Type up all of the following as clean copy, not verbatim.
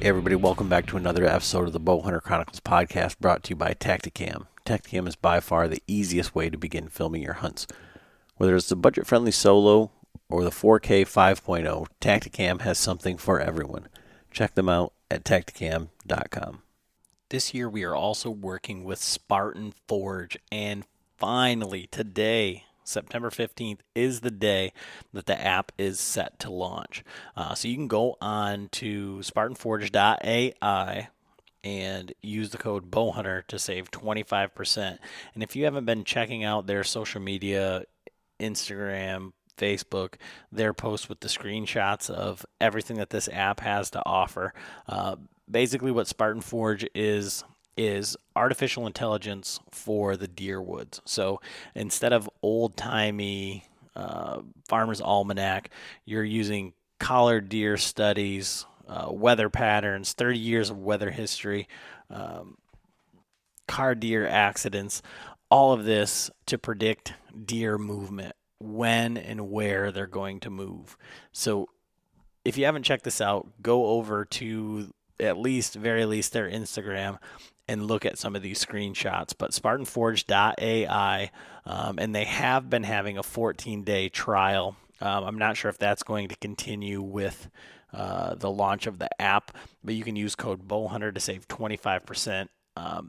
Hey everybody, welcome back to another episode of the Bowhunter Chronicles podcast brought to you by Tacticam. Tacticam is by far the easiest way to begin filming your hunts. Whether it's the budget-friendly solo or the 4K 5.0, Tacticam has something for everyone. Check them out at tacticam.com. This year we are also working with Spartan Forge, and finally today, September 15th, is the day that the app is set to launch. So you can go on to spartanforge.ai and use the code BOWHUNTER to save 25%. And if you haven't been checking out their social media, Instagram, Facebook, their posts with the screenshots of everything that this app has to offer. Basically, what Spartan Forge is artificial intelligence for the deer woods. So instead of old-timey farmer's almanac, you're using collared deer studies, weather patterns, 30 years of weather history, car deer accidents, all of this to predict deer movement, when and where they're going to move. So if you haven't checked this out, go over to very least their Instagram and look at some of these screenshots. But spartanforge.ai, and they have been having a 14-day trial. I'm not sure if that's going to continue with the launch of the app, but you can use code BOWHUNTER to save 25%.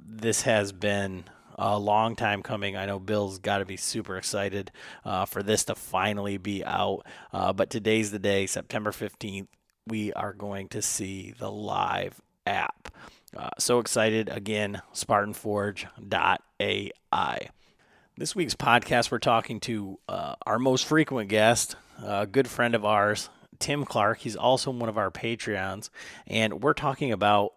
This has been a long time coming. I know Bill's got to be super excited for this to finally be out. But today's the day, September 15th. We are going to see the live app. So excited. Again, spartanforge.ai. This week's podcast, we're talking to our most frequent guest, a good friend of ours, Tim Clarke. He's also one of our Patreons. And we're talking about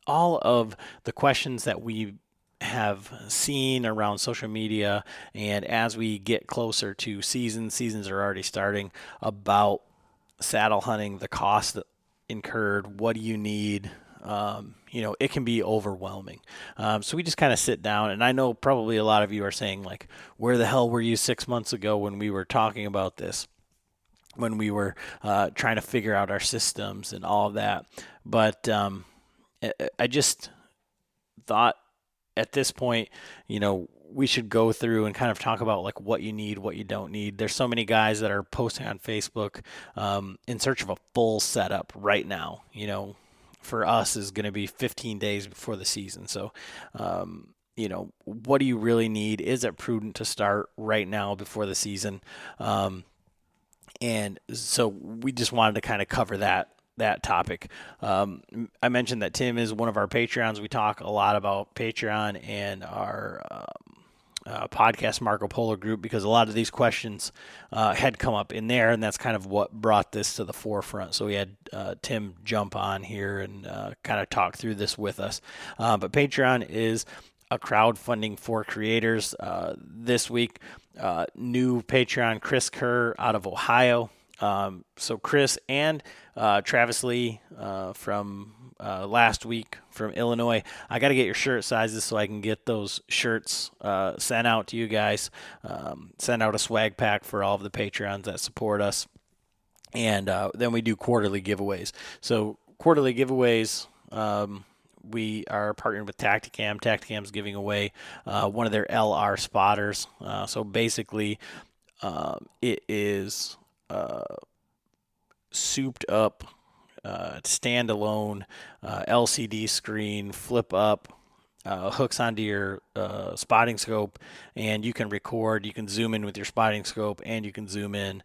all of the questions that we have seen around social media, and as we get closer to seasons are already starting, about saddle hunting, the cost incurred, what do you need? It can be overwhelming. So we just kind of sit down, and I know probably a lot of you are saying, like, where the hell were you 6 months ago when we were talking about this, when we were trying to figure out our systems and all of that. But I just thought at this point, we should go through and kind of talk about like what you need, what you don't need. There's so many guys that are posting on Facebook in search of a full setup right now. For us is going to be 15 days before the season. So, what do you really need? Is it prudent to start right now before the season? And so we just wanted to kind of cover that topic. I mentioned that Tim is one of our Patreons. We talk a lot about Patreon and our podcast Marco Polo group because a lot of these questions had come up in there, and that's kind of what brought this to the forefront. So we had Tim jump on here and kind of talk through this with us. But Patreon is a crowdfunding for creators. This week, new Patreon, Chris Kerr out of Ohio. So Chris and Travis Lee from last week from Illinois. I got to get your shirt sizes so I can get those shirts sent out to you guys. Send out a swag pack for all of the Patreons that support us. And then we do quarterly giveaways. So quarterly giveaways, we are partnered with Tacticam. Tacticam's giving away one of their LR spotters. So basically, it is souped up, standalone LCD screen, flip up, hooks onto your spotting scope, and you can record. You can zoom in with your spotting scope, and you can zoom in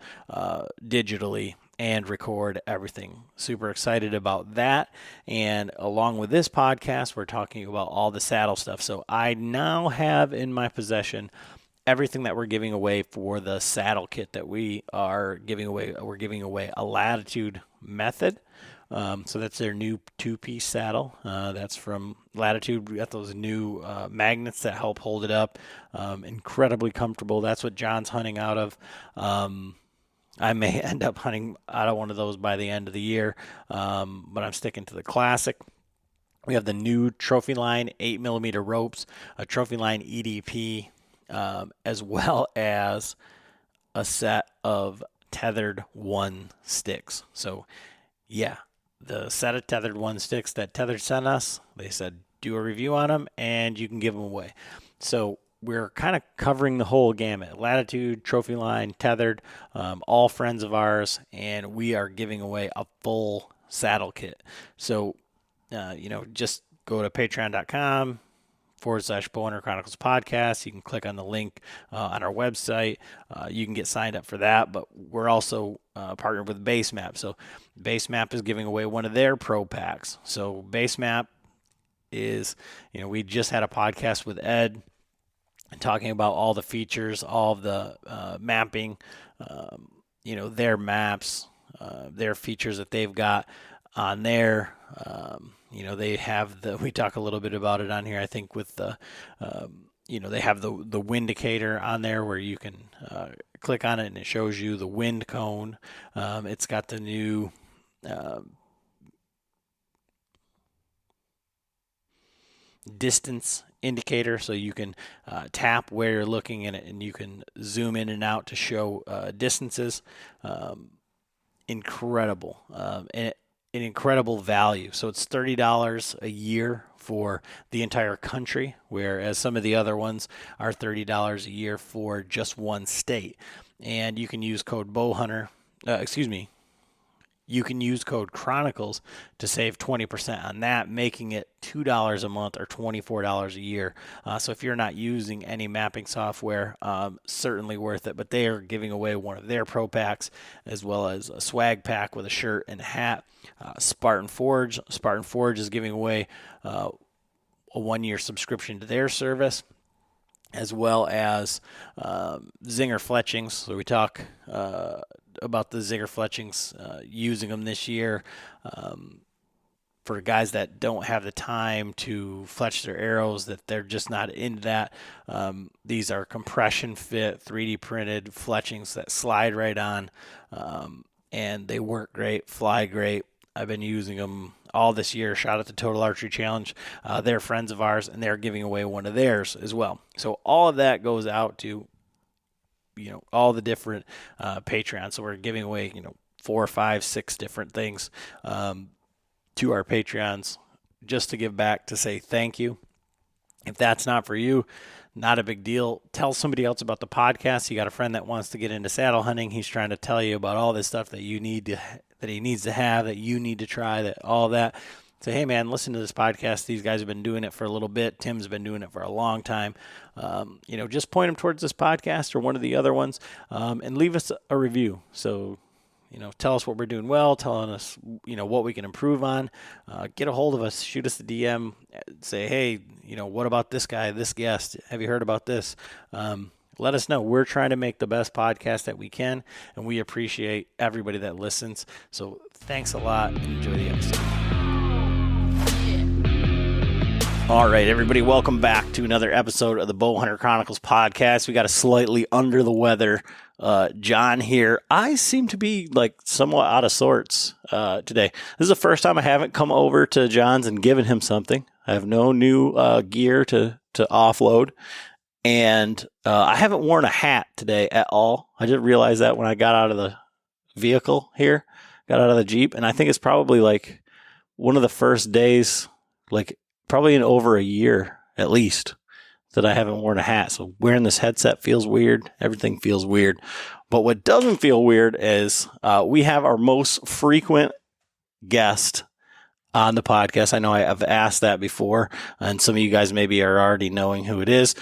digitally and record everything. Super excited about that. And along with this podcast, we're talking about all the saddle stuff. So I now have in my possession everything that we're giving away for the saddle kit that we are giving away. We're giving away a Latitude Method. So that's their new two-piece saddle. That's from Latitude. We got those new magnets that help hold it up. Incredibly comfortable. That's what John's hunting out of. I may end up hunting out of one of those by the end of the year, but I'm sticking to the classic. We have the new Trophy Line 8mm ropes, a Trophy Line EDP, as well as a set of tethered one sticks. So, yeah, the set of tethered one sticks that Tethered sent us. They said do a review on them and you can give them away. So we're kind of covering the whole gamut: Latitude, Trophy Line, Tethered, all friends of ours, and we are giving away a full saddle kit. So, just go to patreon.com/Bowhunter Chronicles podcast. You can click on the link on our website. You can get signed up for that, but we're also partnered with Basemap. So Basemap is giving away one of their pro packs. So Basemap is, we just had a podcast with Ed talking about all the features, all of the mapping, their maps, their features that they've got on there. They have we talk a little bit about it on here, I think, with the, they have the wind indicator on there where you can click on it and it shows you the wind cone. It's got the new distance indicator, so you can tap where you're looking in it and you can zoom in and out to show distances. Incredible. And an incredible value. So it's $30 a year for the entire country, whereas some of the other ones are $30 a year for just one state. And you can use code Bowhunter, you can use code Chronicles to save 20% on that, making it $2 a month or $24 a year. So if you're not using any mapping software, certainly worth it. But they are giving away one of their pro packs, as well as a swag pack with a shirt and a hat. Spartan Forge is giving away a 1-year subscription to their service, as well as Zinger fletchings. So we talk about the Zinger fletchings, using them this year for guys that don't have the time to fletch their arrows, that they're just not into that. These are compression fit, 3D printed fletchings that slide right on, and they work great, fly great. I've been using them all this year. Shout out to Total Archery Challenge. They're friends of ours, and they're giving away one of theirs as well. So all of that goes out to, all the different Patreons. So we're giving away, 4, 5, 6 different things to our Patreons, just to give back, to say thank you. If that's not for you, not a big deal. Tell somebody else about the podcast. You got a friend that wants to get into saddle hunting. He's trying to tell you about all this stuff that you need to, that he needs to have, that you need to try, that all that. Say, hey man, listen to this podcast. These guys have been doing it for a little bit. Tim's been doing it for a long time. Just point them towards this podcast or one of the other ones, and leave us a review. So, tell us what we're doing well, telling us, what we can improve on. Get a hold of us, shoot us a DM, say, hey, what about this guy, this guest? Have you heard about this? Let us know. We're trying to make the best podcast that we can, and we appreciate everybody that listens. So thanks a lot, and enjoy the episode. All right, everybody, welcome back to another episode of the Bowhunter Chronicles podcast. We got a slightly under the weather John here. I seem to be somewhat out of sorts today. This is the first time I haven't come over to John's and given him something. I have no new gear to offload, and I haven't worn a hat today at all. I didn't realize that when I got out of the vehicle here, got out of the Jeep, and I think it's probably one of the first days, probably in over a year at least, that I haven't worn a hat. So wearing this headset feels weird. Everything feels weird. But what doesn't feel weird is we have our most frequent guest on the podcast. I know I've asked that before, and some of you guys maybe are already knowing who it is.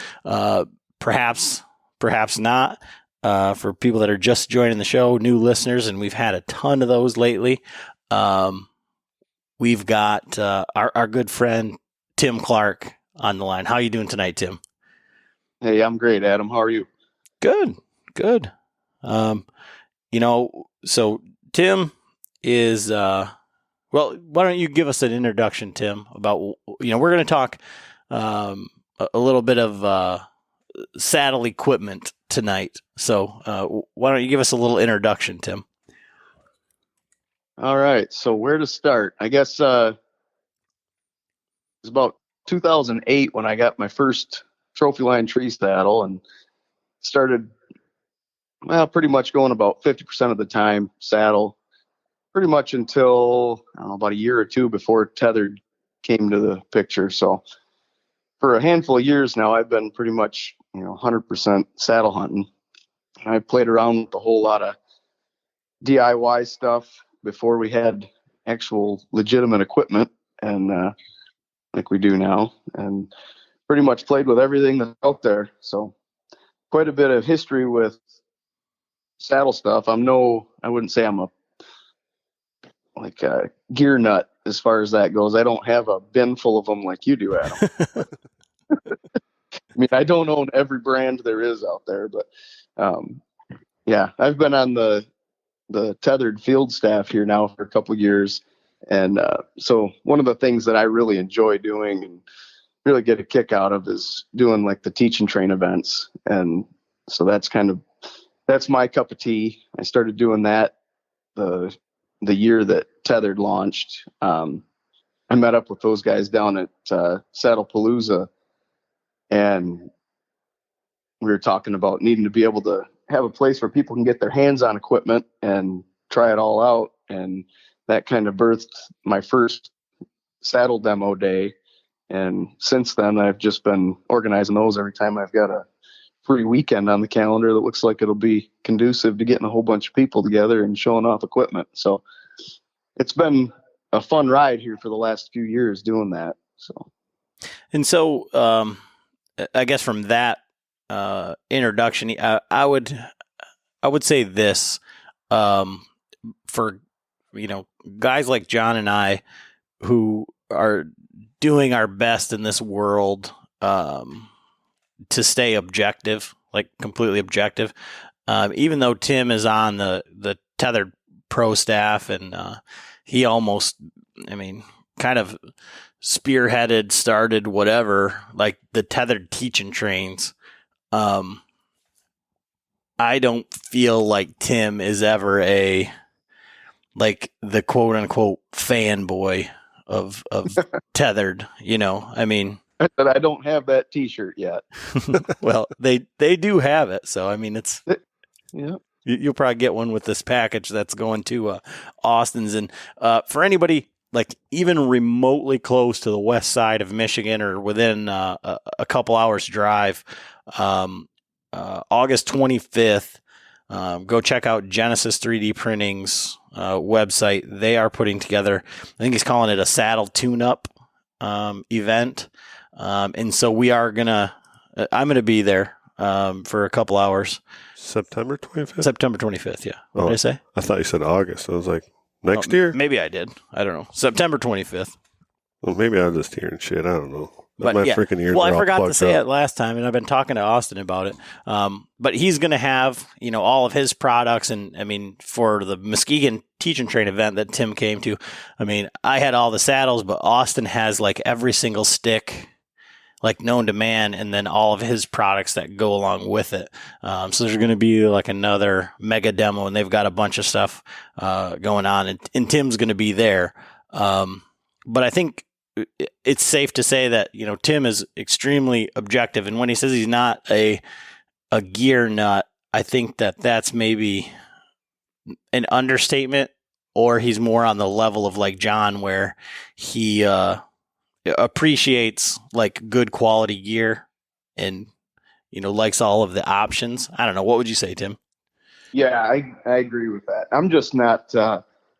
Perhaps not. For people that are just joining the show, new listeners, and we've had a ton of those lately. We've got our good friend Tim Clarke on the line. How are you doing tonight, Tim? Hey, I'm great, Adam. How are you? Good. So Tim is, why don't you give us an introduction, Tim, about, we're going to talk a little bit of saddle equipment tonight. So why don't you give us a little introduction, Tim? All right. So where to start? I guess it was about 2008 when I got my first trophy line tree saddle and started, pretty much going about 50% of the time saddle. pretty much until I don't know, about a year or two before tethered came to the picture. So for a handful of years now, I've been pretty much 100% saddle hunting. I played around with a whole lot of DIY stuff before we had actual legitimate equipment, and like we do now, and pretty much played with everything that's out there. So quite a bit of history with saddle stuff. I wouldn't say I'm a gear nut as far as that goes. I don't have a bin full of them like you do, Adam. I mean, I don't own every brand there is out there, but yeah, I've been on the tethered field staff here now for a couple of years, and so one of the things that I really enjoy doing and really get a kick out of is doing like the teach and train events, and so that's my cup of tea. I started doing that the year that tethered launched. I met up with those guys down at Saddlepalooza, and we were talking about needing to be able to have a place where people can get their hands on equipment and try it all out. And that kind of birthed my first saddle demo day. And since then, I've just been organizing those every time I've got a free weekend on the calendar that looks like it'll be conducive to getting a whole bunch of people together and showing off equipment. So it's been a fun ride here for the last few years doing that. And so, I guess from that introduction, I would say this, for guys like John and I who are doing our best in this world, to stay objective, like completely objective. Even though Tim is on the tethered pro staff, and he almost, kind of spearheaded, started whatever, like the tethered teaching trains. I don't feel like Tim is ever the quote unquote fanboy of tethered, But I don't have that T-shirt yet. Well, they do have it, so it's yeah. You'll probably get one with this package that's going to Austin's. And for anybody like even remotely close to the west side of Michigan or within a couple hours drive, August 25th, go check out Genesis 3D Printing's website. They are putting together, I think he's calling it a saddle tune-up event. And so I'm going to be there for a couple hours. September 25th? September 25th, yeah. What did I say? I thought you said August. I was like, next year? Maybe I did. I don't know. September 25th. Well, maybe I'm just hearing shit. I don't know. But my freaking ears well, are I forgot to say up. it last time, and I've been talking to Austin about it. But he's going to have, all of his products, and for the Muskegon Teach and Train event that Tim came to, I had all the saddles, but Austin has like every single stick, like known to man, and then all of his products that go along with it. So there's going to be like another mega demo, and they've got a bunch of stuff going on, and Tim's going to be there. But I think it's safe to say that Tim is extremely objective, and when he says he's not a gear nut, I think that's maybe an understatement, or he's more on the level of like John, where he appreciates like good quality gear and likes all of the options. I don't know, what would you say, Tim? Yeah, I agree with that. I'm just not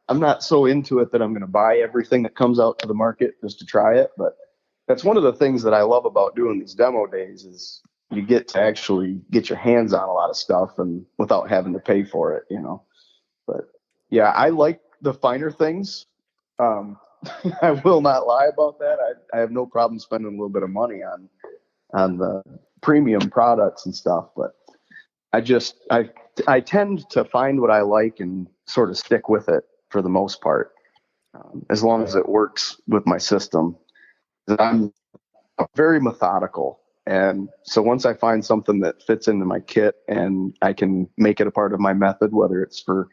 I'm not so into it that I'm going to buy everything that comes out to the market just to try it. But that's one of the things that I love about doing these demo days is you get to actually get your hands on a lot of stuff and without having to pay for it, But yeah, I like the finer things. I will not lie about that. I have no problem spending a little bit of money on the premium products and stuff, but I tend to find what I like and sort of stick with it for the most part, as long as it works with my system. I'm very methodical, and so once I find something that fits into my kit and I can make it a part of my method, whether it's for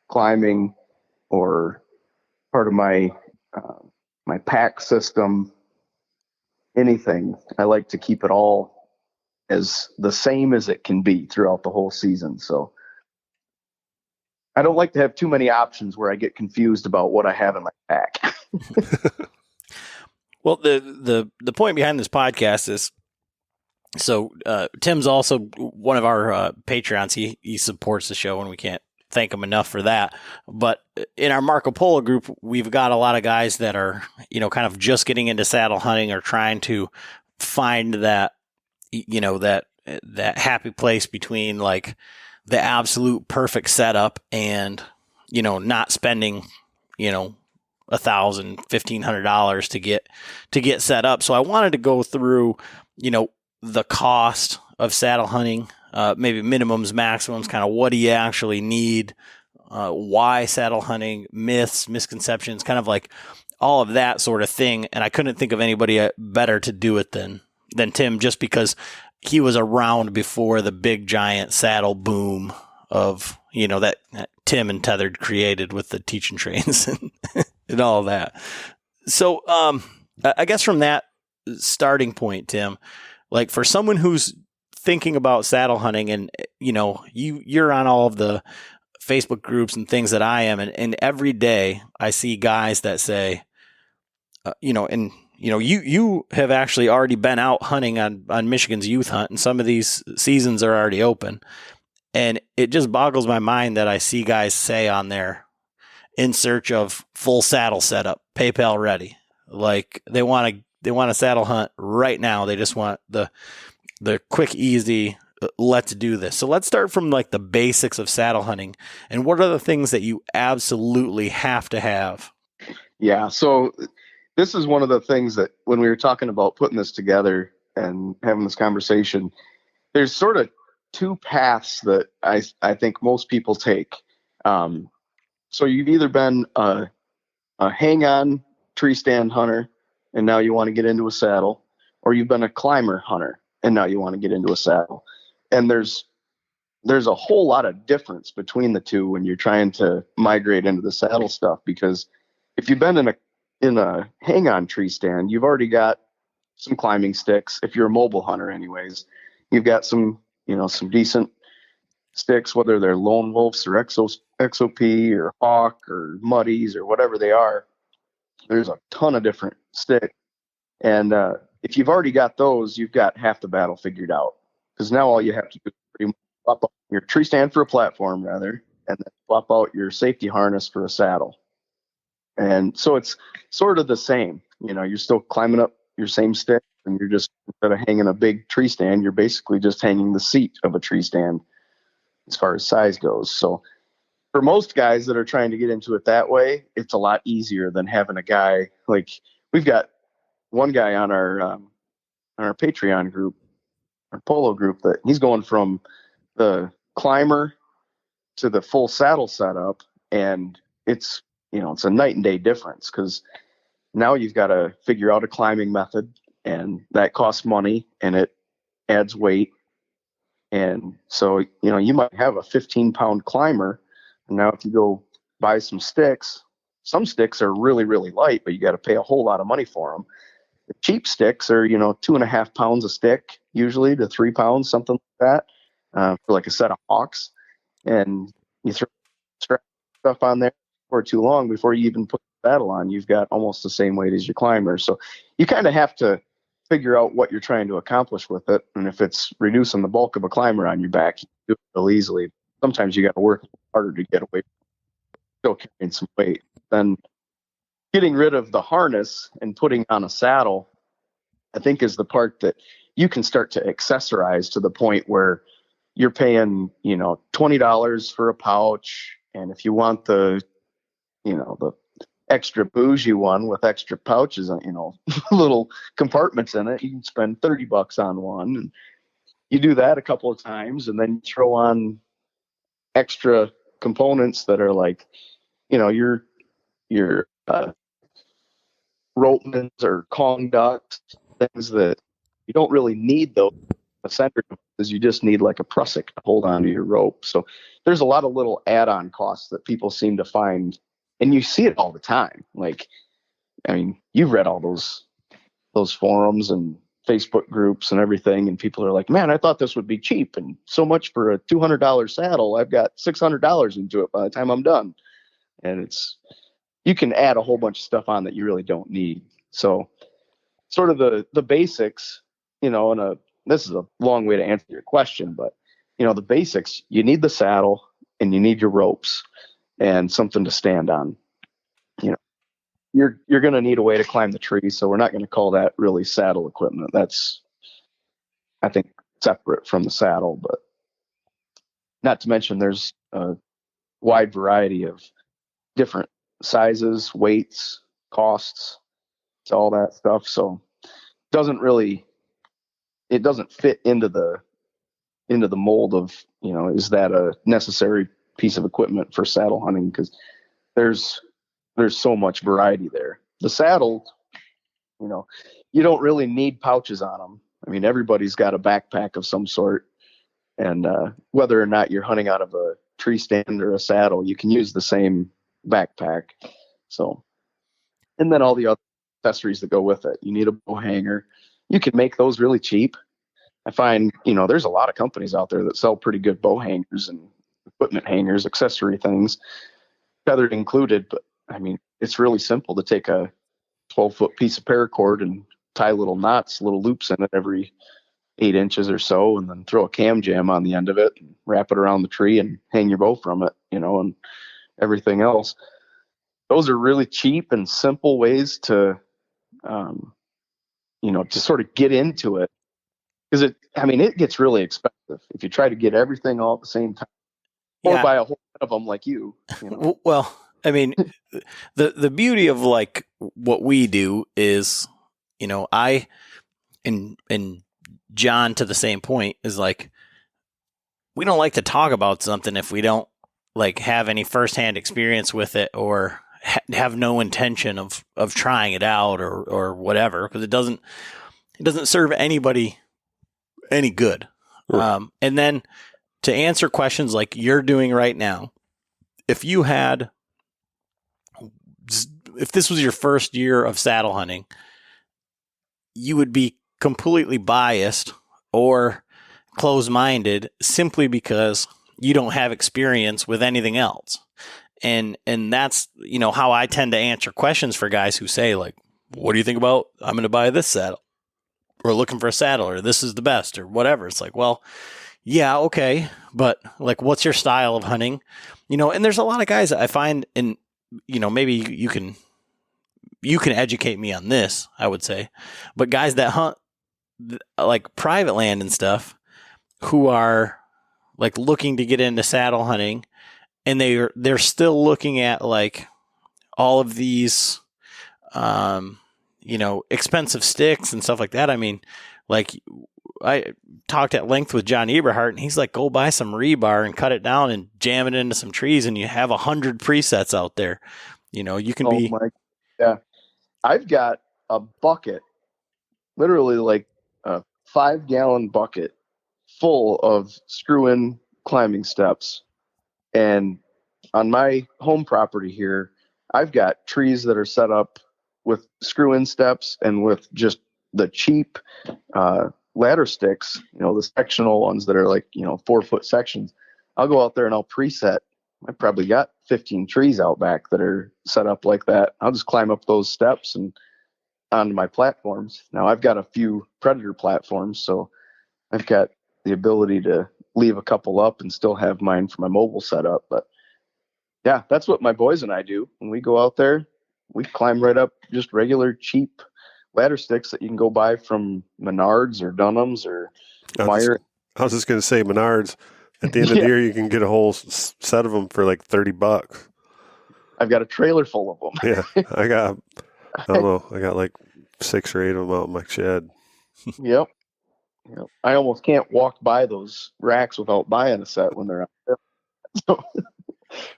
climbing or part of my my pack system, anything, I like to keep it all as the same as it can be throughout the whole season. So I don't like to have too many options where I get confused about what I have in my pack. Well, the point behind this podcast is, so Tim's also one of our Patreons. He supports the show, and we can't thank him enough for that. But in our Marco Polo group, we've got a lot of guys that are, kind of just getting into saddle hunting or trying to find that, that happy place between like the absolute perfect setup and, not spending, $1,000, $1,500 to get set up. So I wanted to go through, the cost of saddle hunting, maybe minimums, maximums, kind of what do you actually need, why saddle hunting, myths, misconceptions, kind of like all of that sort of thing. And I couldn't think of anybody better to do it than Tim, just because he was around before the big giant saddle boom of, that Tim and Tethered created with the teaching trains and all of that. So I guess from that starting point, Tim, like for someone who's thinking about saddle hunting and, you're on all of the Facebook groups and things that I am. And every day I see guys that say, you have actually already been out hunting on Michigan's youth hunt, and some of these seasons are already open. And it just boggles my mind that I see guys say on there, in search of full saddle setup, PayPal ready. Like they want to saddle hunt right now. They just want the quick, easy, let's do this. So let's start from like the basics of saddle hunting. And what are the things that you absolutely have to have? Yeah. So this is one of the things that when we were talking about putting this together and having this conversation, there's sort of two paths that I think most people take. So you've either been a hang-on tree stand hunter, and now you want to get into a saddle, or you've been a climber hunter, and now you want to get into a saddle. And there's a whole lot of difference between the two when you're trying to migrate into the saddle stuff, because if you've been in a hang-on tree stand, you've already got some climbing sticks. If you're a mobile hunter anyways, you've got some decent sticks, whether they're Lone Wolves or XOP or Hawk or Muddies or whatever they are. There's a ton of different sticks. And if you've already got those, you've got half the battle figured out. Because now all you have to do is pretty much swap out your tree stand for a platform, rather, and then swap out your safety harness for a saddle. And so it's sort of the same. You're still climbing up your same stick, and you're just, instead of hanging a big tree stand, you're basically just hanging the seat of a tree stand as far as size goes. So for most guys that are trying to get into it that way, it's a lot easier than having a guy like, we've got one guy on our Patreon group, our polo group, that he's going from the climber to the full saddle setup, and it's a night and day difference, because now you've got to figure out a climbing method, and that costs money and it adds weight. And so, you might have a 15-pound climber, and now if you go buy some sticks are really, really light, but you got to pay a whole lot of money for them. The cheap sticks are, 2.5 pounds a stick, usually, to 3 pounds, something like that, for like a set of Hawks. And you throw stuff on there for too long before you even put the saddle on, you've got almost the same weight as your climber. So you kind of have to figure out what you're trying to accomplish with it. And if it's reducing the bulk of a climber on your back, you can do it real easily. Sometimes you got to work harder to get away from still carrying some weight. Then getting rid of the harness and putting on a saddle, I think, is the part that you can start to accessorize to the point where you're paying, $20 for a pouch. And if you want the extra bougie one with extra pouches, little compartments in it, you can spend $30 on one. And you do that a couple of times, and then you throw on extra components that are like, your ropeman's or Kong ducks, things that you don't really need those center, because you just need like a prusik to hold onto your rope. So there's a lot of little add-on costs that people seem to find, and you see it all the time. Like, I mean, you've read all those forums and Facebook groups and everything, and people are like, man, I thought this would be cheap and so much for a $200 saddle. I've got $600 into it by the time I'm done. And you can add a whole bunch of stuff on that you really don't need. So sort of the basics, and this is a long way to answer your question, but the basics, you need the saddle and you need your ropes and something to stand on. You're going to need a way to climb the tree. So we're not going to call that really saddle equipment. That's, I think, separate from the saddle, but not to mention there's a wide variety of different sizes, weights, costs, all that stuff. So it doesn't fit into the mold of, is that a necessary piece of equipment for saddle hunting? Because there's so much variety there. The saddle, you don't really need pouches on them. I mean, everybody's got a backpack of some sort, and whether or not you're hunting out of a tree stand or a saddle, you can use the same backpack. So, and then all the other accessories that go with it. You need a bow hanger. You can make those really cheap. I find, there's a lot of companies out there that sell pretty good bow hangers and equipment hangers, accessory things, feathered included. But I mean, it's really simple to take a 12-foot piece of paracord and tie little knots, little loops in it every 8 inches or so, and then throw a cam jam on the end of it, and wrap it around the tree and hang your bow from it, and everything else. Those are really cheap and simple ways to, to sort of get into it. Because it gets really expensive if you try to get everything all at the same time, or buy a whole lot of them like you. Well, I mean, the beauty of like what we do is, I and John, to the same point, is like, we don't like to talk about something if we don't like have any firsthand experience with it, or have no intention of trying it out or whatever, because it doesn't serve anybody any good. Right. And then to answer questions like you're doing right now, if this was your first year of saddle hunting, you would be completely biased or closed-minded simply because you don't have experience with anything else. And that's, how I tend to answer questions for guys who say like, what do you think about, I'm going to buy this saddle, or looking for a saddle, or this is the best, or whatever. It's like, well, yeah, okay, but like, what's your style of hunting? And there's a lot of guys that I find, and maybe you can educate me on this, I would say, but guys that hunt like private land and stuff, who are like looking to get into saddle hunting, and they're still looking at like all of these expensive sticks and stuff like that. I mean, like, I talked at length with John Eberhardt, and he's like, go buy some rebar and cut it down and jam it into some trees, and you have 100 presets out there. You can be. Yeah. I've got a bucket, literally like a 5-gallon bucket full of screw-in climbing steps. And on my home property here, I've got trees that are set up with screw-in steps and with just the cheap ladder sticks, the sectional ones that are like, 4-foot sections. I'll go out there and I'll preset. I probably got 15 trees out back that are set up like that. I'll just climb up those steps and onto my platforms. Now I've got a few predator platforms, so I've got the ability to leave a couple up and still have mine for my mobile setup. But yeah, that's what my boys and I do. When we go out there, we climb right up just regular cheap ladder sticks that you can go buy from Menards or Dunham's or Meyer. I was just going to say Menards. At the end of the year, you can get a whole set of them for like $30. I've got a trailer full of them. Yeah, I got like 6 or 8 of them out in my shed. Yep. I almost can't walk by those racks without buying a set when they're out there. So,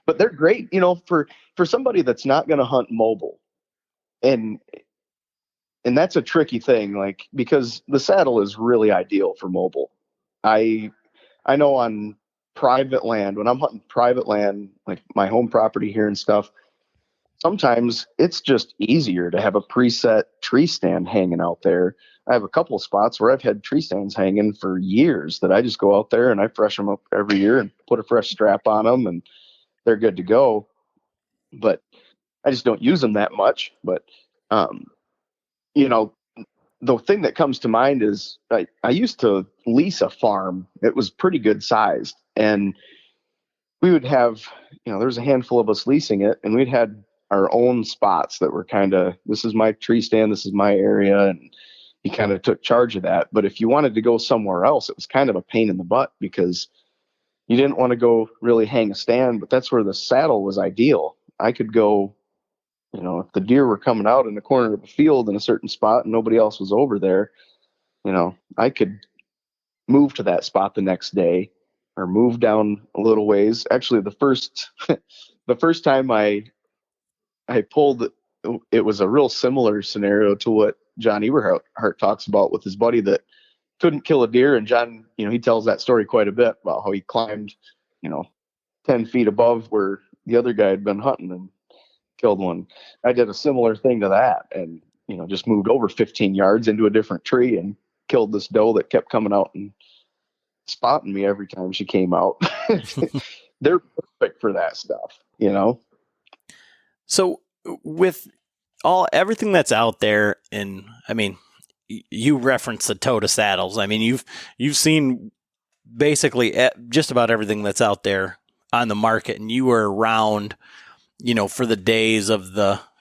but they're great, for somebody that's not going to hunt mobile. And that's a tricky thing, like, because the saddle is really ideal for mobile. I know on private land, when I'm hunting private land, like my home property here and stuff, sometimes it's just easier to have a preset tree stand hanging out there. I have a couple of spots where I've had tree stands hanging for years that I just go out there and I fresh them up every year and put a fresh strap on them, and they're good to go. But I just don't use them that much. But, um, you know, the thing that comes to mind is I used to lease a farm. It was pretty good sized. And we would have, there was a handful of us leasing it, and we'd had our own spots that were kind of, this is my tree stand, this is my area. And he kind of took charge of that. But if you wanted to go somewhere else, it was kind of a pain in the butt because you didn't want to go really hang a stand, but that's where the saddle was ideal. I could go, if the deer were coming out in the corner of a field in a certain spot and nobody else was over there, I could move to that spot the next day or move down a little ways. Actually, the first time I pulled, it was a real similar scenario to what John Eberhart talks about with his buddy that couldn't kill a deer. And John, he tells that story quite a bit about how he climbed, 10 feet above where the other guy had been hunting and killed one. I did a similar thing to that and, just moved over 15 yards into a different tree and killed this doe that kept coming out and spotting me every time she came out. They're perfect for that stuff. So with everything that's out there, and I mean, you referenced the Toda saddles. I mean, you've seen basically just about everything that's out there on the market, and you were around, for the days of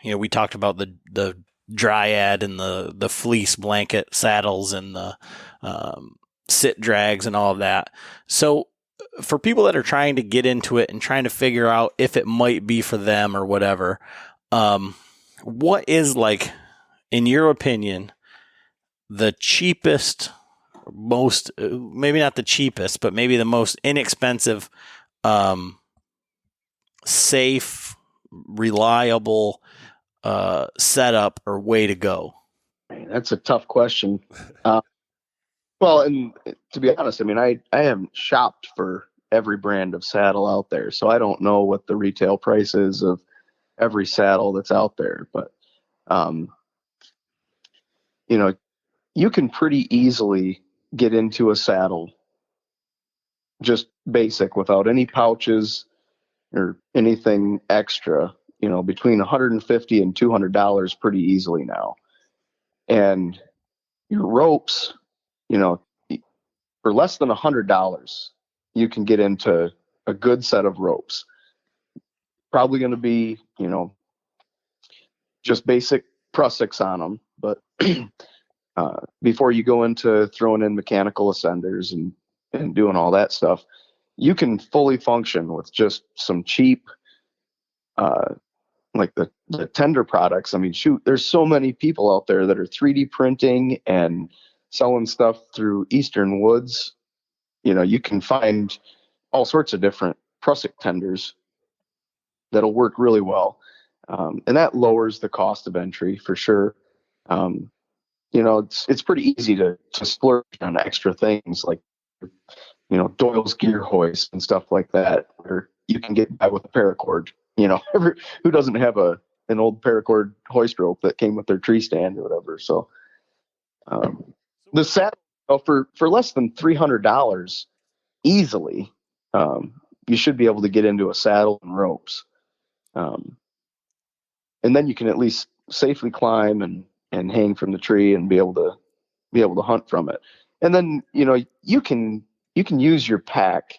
we talked about the Dryad and the fleece blanket saddles and the sit drags and all of that. So for people that are trying to get into it and trying to figure out if it might be for them or whatever, what is, like, in your opinion, the cheapest, most, maybe not the cheapest, but maybe the most inexpensive, safe, reliable setup or way to go? That's a tough question. Well, and to be honest, I mean, I haven't shopped for every brand of saddle out there, so I don't know what the retail price is of every saddle that's out there. But, you can pretty easily get into a saddle just basic without any pouches or anything extra, between $150 and $200 pretty easily now. And your ropes, for less than $100, you can get into a good set of ropes. Probably going to be, just basic prussics on them, but before you go into throwing in mechanical ascenders and doing all that stuff, you can fully function with just some cheap, like the tender products. I mean, shoot, there's so many people out there that are 3D printing and selling stuff through Eastern Woods. You can find all sorts of different prusik tenders that'll work really well. And that lowers the cost of entry for sure. It's pretty easy to splurge on extra things like, Doyle's gear hoist and stuff like that, where you can get by with a paracord. Who doesn't have an old paracord hoist rope that came with their tree stand or whatever? So the saddle, for less than $300 easily, you should be able to get into a saddle and ropes. And then you can at least safely climb and hang from the tree and be able to hunt from it. And then, you can use your pack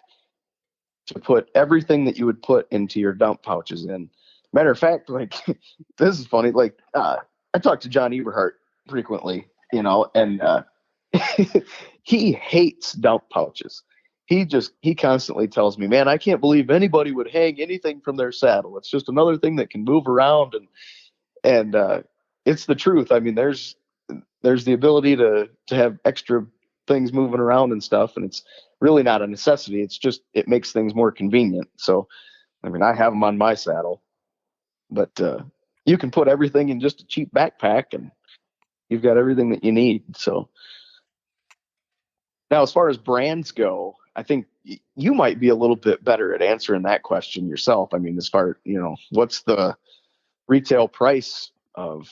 to put everything that you would put into your dump pouches in. Matter of fact, like, this is funny. Like, I talk to John Eberhart frequently, and he hates dump pouches. He constantly tells me, man, I can't believe anybody would hang anything from their saddle. It's just another thing that can move around. And it's the truth. I mean, there's the ability to have extra things moving around and stuff. And it's really not a necessity. It's just, it makes things more convenient. So, I mean, I have them on my saddle, but you can put everything in just a cheap backpack and you've got everything that you need. So now, as far as brands go, I think you might be a little bit better at answering that question yourself. I mean, as far, what's the retail price of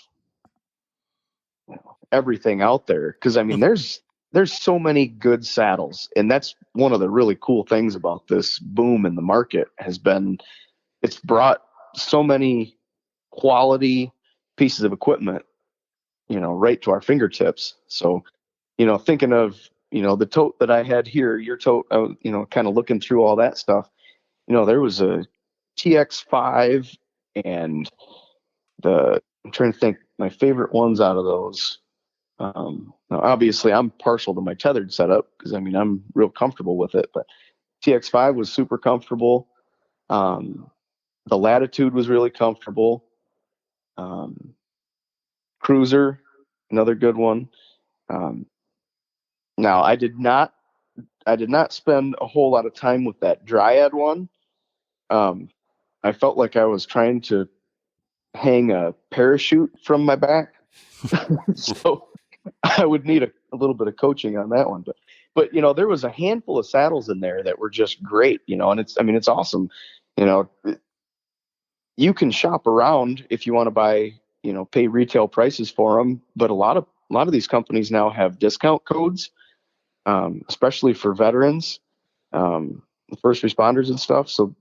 everything out there. Because I mean, there's so many good saddles, and that's one of the really cool things about this boom in the market has been it's brought so many quality pieces of equipment, right to our fingertips. So, thinking of the tote that I had here, your tote, kind of looking through all that stuff. There was a TX5 and I'm trying to think my favorite ones out of those. Now obviously, I'm partial to my tethered setup because I'm real comfortable with it. But TX5 was super comfortable. The Latitude was really comfortable. Cruiser, another good one. Um, Now I did not spend a whole lot of time with that Dryad one. Um, I felt like I was trying to hang a parachute from my back, so I would need a little bit of coaching on that one. But there was a handful of saddles in there that were just great, and it's awesome. You know, you can shop around if you want to buy, pay retail prices for them, but a lot of these companies now have discount codes, especially for veterans, first responders and stuff. So,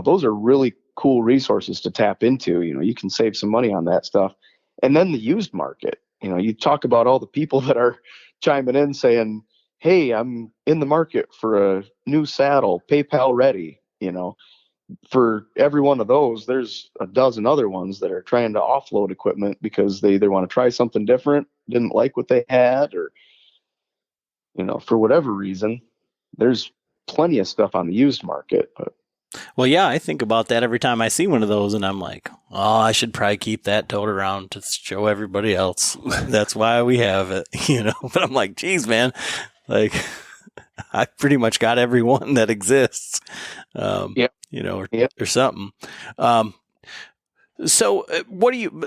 those are really cool resources to tap into. You can save some money on that stuff. And then the used market, you talk about all the people that are chiming in saying, hey, I'm in the market for a new saddle, PayPal ready. For every one of those, there's a dozen other ones that are trying to offload equipment because they either want to try something different, didn't like what they had, or, for whatever reason. There's plenty of stuff on the used market. But Well, yeah, I think about that every time I see one of those, and I'm like, oh, I should probably keep that tote around to show everybody else. That's why we have it, But I'm like, geez, man, like I pretty much got every one that exists, yeah, or something. Um, so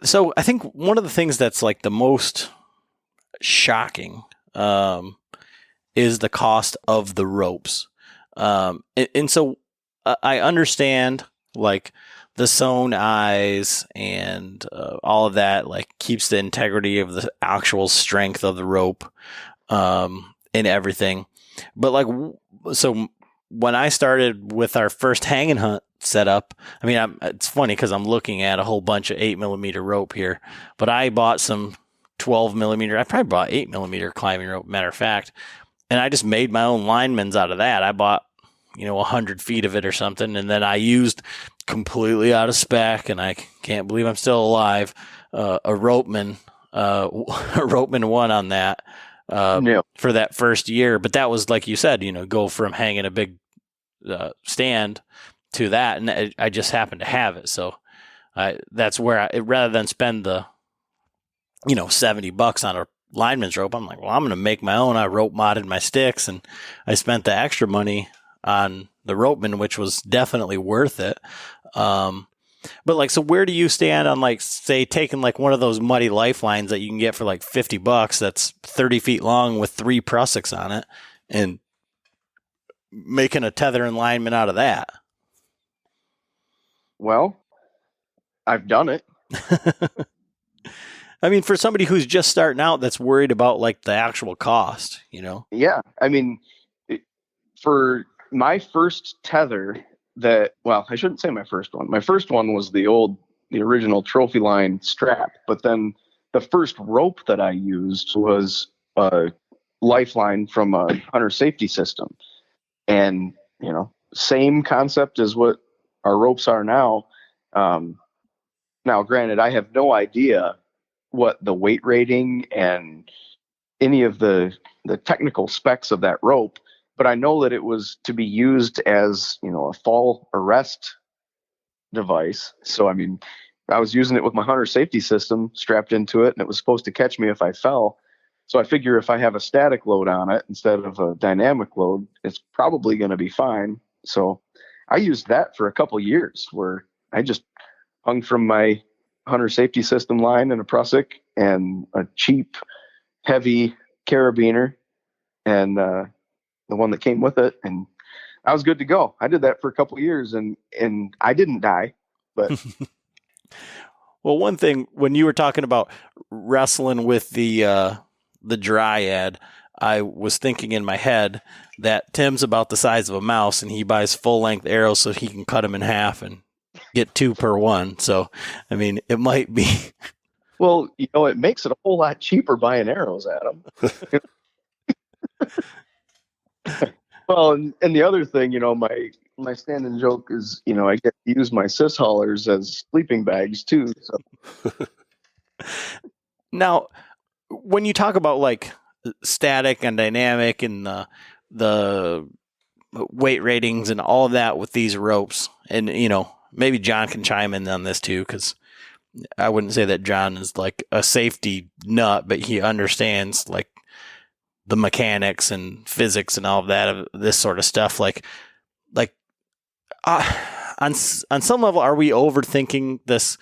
so I think one of the things that's like the most shocking, is the cost of the ropes. And so I understand like the sewn eyes and all of that, like keeps the integrity of the actual strength of the rope, and everything. But like, so when I started with our first hanging hunt setup, it's funny because I'm looking at a whole bunch of 8mm rope here, but I bought some 12mm. I probably bought 8mm climbing rope, matter of fact. And I just made my own linemen's out of that. I bought, 100 feet of it or something. And then I used completely out of spec, and I can't believe I'm still alive, a ropeman, a ropeman one on that, yeah, for that first year. But that was, like you said, go from hanging a big stand to that. And I just happened to have it. So that's where rather than spend the, $70 on a lineman's rope, I'm like, well, I'm going to make my own. I rope modded my sticks, and I spent the extra money on the ropeman, which was definitely worth it. But like, so where do you stand on, like, say, taking like one of those muddy lifelines that you can get for like $50 that's 30 feet long with 3 prussics on it, and making a tether and lineman out of that? well, I've done it. For somebody who's just starting out, that's worried about like the actual cost, Yeah, for my first tether I shouldn't say my first one. My first one was the original trophy line strap, but then the first rope that I used was a lifeline from a hunter safety system. And, same concept as what our ropes are now. Now, granted, I have no idea what the weight rating and any of the technical specs of that rope, but I know that it was to be used as, a fall arrest device. So, I was using it with my hunter safety system strapped into it, and it was supposed to catch me if I fell. So I figure if I have a static load on it instead of a dynamic load, it's probably going to be fine. So I used that for a couple years where I just hung from my hunter safety system line and a prusik and a cheap, heavy carabiner and the one that came with it, and I was good to go. I did that for a couple years, and I didn't die, but Well, one thing when you were talking about wrestling with the dryad, I was thinking in my head that Tim's about the size of a mouse, and he buys full length arrows so he can cut them in half and get 2 per one. So, I mean, it might be. Well, it makes it a whole lot cheaper buying arrows, Adam. Well, and the other thing, my standing joke is, I get to use my cis haulers as sleeping bags too. So Now, when you talk about like static and dynamic and the weight ratings and all of that with these ropes, and maybe John can chime in on this too, because I wouldn't say that John is like a safety nut, but he understands like the mechanics and physics and all of that of this sort of stuff. Like on some level, are we overthinking this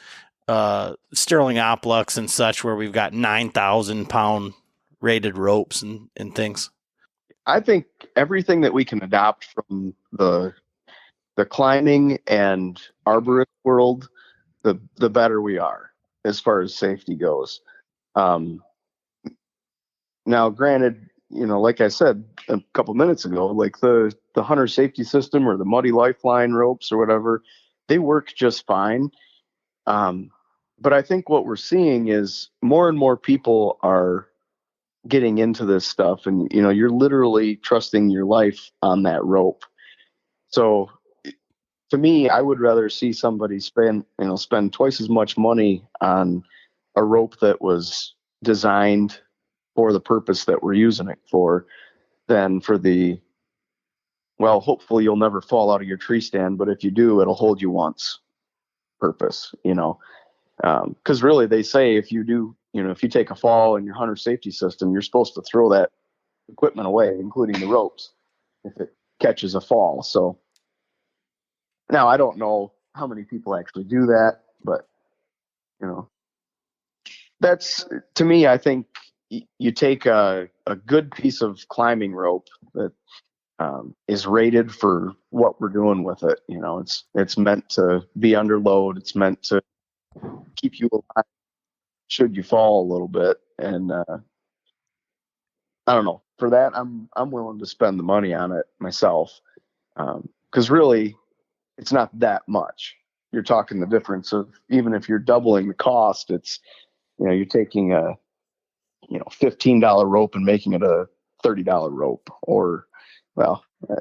Sterling Oplux and such, where we've got 9,000 pound rated ropes and things? I think everything that we can adopt from the climbing and arborist world, the better we are as far as safety goes. Now, granted, like I said a couple minutes ago, like the hunter safety system or the muddy lifeline ropes or whatever, they work just fine. But I think what we're seeing is more and more people are getting into this stuff, and you're literally trusting your life on that rope. So to me, I would rather see somebody spend twice as much money on a rope that was designed for the purpose that we're using it for than for hopefully you'll never fall out of your tree stand, but if you do, it'll hold you once purpose, because really they say if you take a fall in your hunter safety system, you're supposed to throw that equipment away, including the ropes, if it catches a fall. So now I don't know how many people actually do that, but that's, to me, I think you take a good piece of climbing rope that is rated for what we're doing with it. It's meant to be under load. It's meant to keep you alive should you fall a little bit. And I don't know. For that, I'm willing to spend the money on it myself, because really, it's not that much. You're talking the difference of, even if you're doubling the cost, it's you're taking a $15 rope and making it a $30 rope, or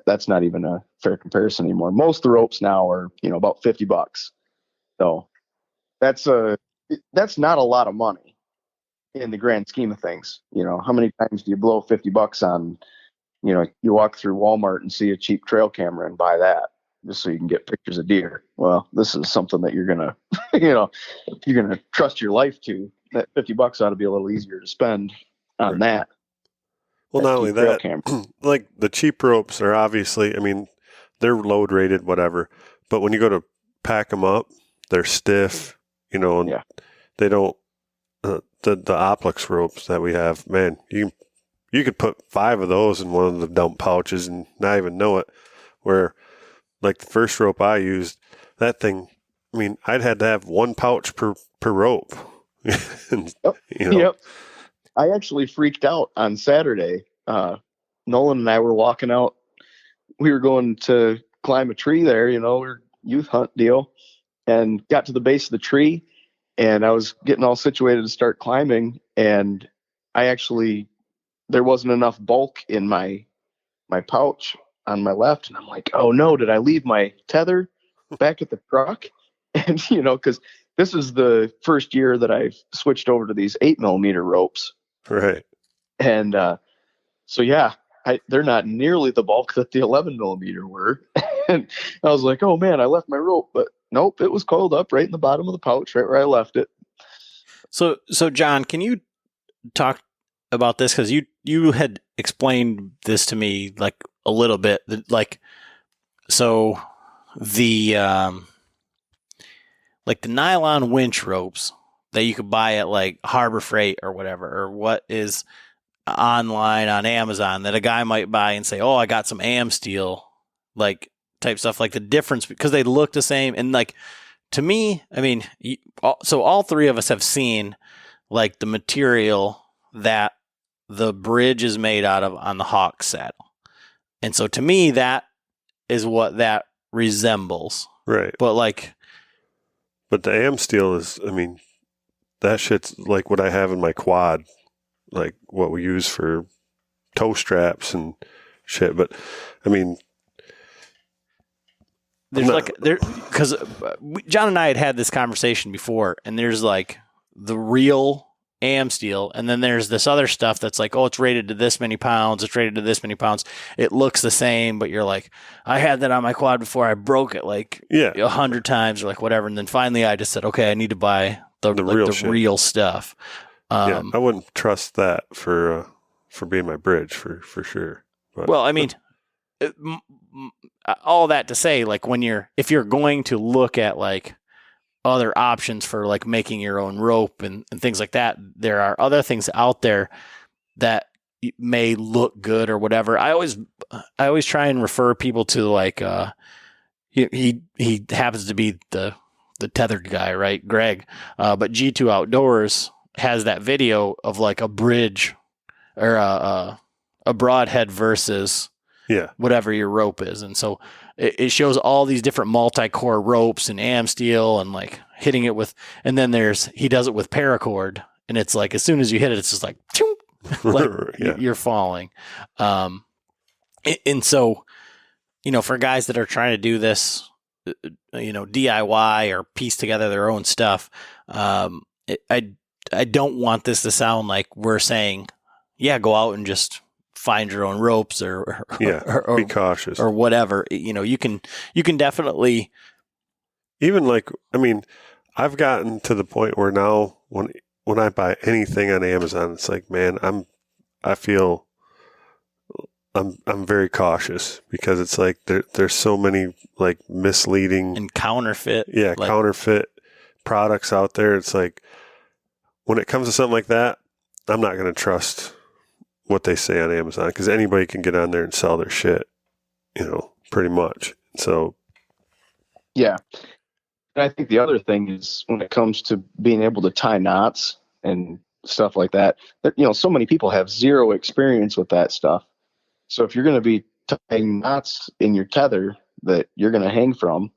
that's not even a fair comparison anymore. Most of the ropes now are about $50. So that's not a lot of money in the grand scheme of things. How many times do you blow $50 on, you walk through Walmart and see a cheap trail camera and buy that just so you can get pictures of deer? Well, this is something that you're gonna, you're gonna trust your life to. That $50 ought to be a little easier to spend on that. Well, not only that, like the cheap ropes are obviously, I mean, they're load rated, whatever. But when you go to pack them up, they're stiff, and they don't. The Oplux ropes that we have, man, you could put 5 of those in one of the dump pouches and not even know it. Where, like the first rope I used, that thing, I mean, I'd had to have 1 pouch per rope. Yep. I actually freaked out on Saturday. Nolan and I were walking out. We were going to climb a tree there, we're youth hunt deal, and got to the base of the tree, and I was getting all situated to start climbing, and there wasn't enough bulk in my pouch on my left, and I'm like, oh no, did I leave my tether back at the truck? And because this is the first year that I've switched over to these 8mm ropes, right? And so they're not nearly the bulk that the 11mm were. And I was like, oh man, I left my rope, but nope, it was coiled up right in the bottom of the pouch, right where I left it. So John, can you talk about this? Because you had explained this to me like a little bit, like, so the like the nylon winch ropes that you could buy at like Harbor Freight or whatever, or what is online on Amazon that a guy might buy and say, oh, I got some Am Steel, like type stuff, like the difference, because they look the same. And like, to me, I mean, so all three of us have seen like the material that the bridge is made out of on the Hawk saddle. And so to me, that is what that resembles. Right. But the AM steel is, I mean, that shit's like what I have in my quad, like what we use for toe straps and shit. But I mean, there's because John and I had this conversation before, and there's like the real AM steel, and then there's this other stuff that's like, oh, it's rated to this many pounds, it's rated to this many pounds. It looks the same, but you're like, I had that on my quad before, I broke it like 100 times or like whatever. And then finally I just said, okay, I need to buy the real stuff. I wouldn't trust that for being my bridge for sure. But, well, I mean, all that to say, like if you're going to look at like other options for like making your own rope and things like that, there are other things out there that may look good or whatever. I always try and refer people to like he happens to be the tethered guy, right, Greg, but G2 Outdoors has that video of like a bridge or a broadhead versus whatever your rope is. And so it shows all these different multi-core ropes and AM steel and like hitting it with, and then he does it with paracord. And it's like, as soon as you hit it, it's just like, like you're falling. And so, for guys that are trying to do this, DIY or piece together their own stuff, I don't want this to sound like we're saying, go out and just find your own ropes or be cautious or whatever. You can definitely, even like, I mean, I've gotten to the point where now when I buy anything on Amazon, it's like, man, I feel I'm very cautious because it's like there's so many like misleading and counterfeit counterfeit products out there. It's like when it comes to something like that, I'm not going to trust what they say on Amazon because anybody can get on there and sell their shit, pretty much. So, yeah. And I think the other thing is when it comes to being able to tie knots and stuff like that, so many people have zero experience with that stuff. So if you're going to be tying knots in your tether that you're going to hang from,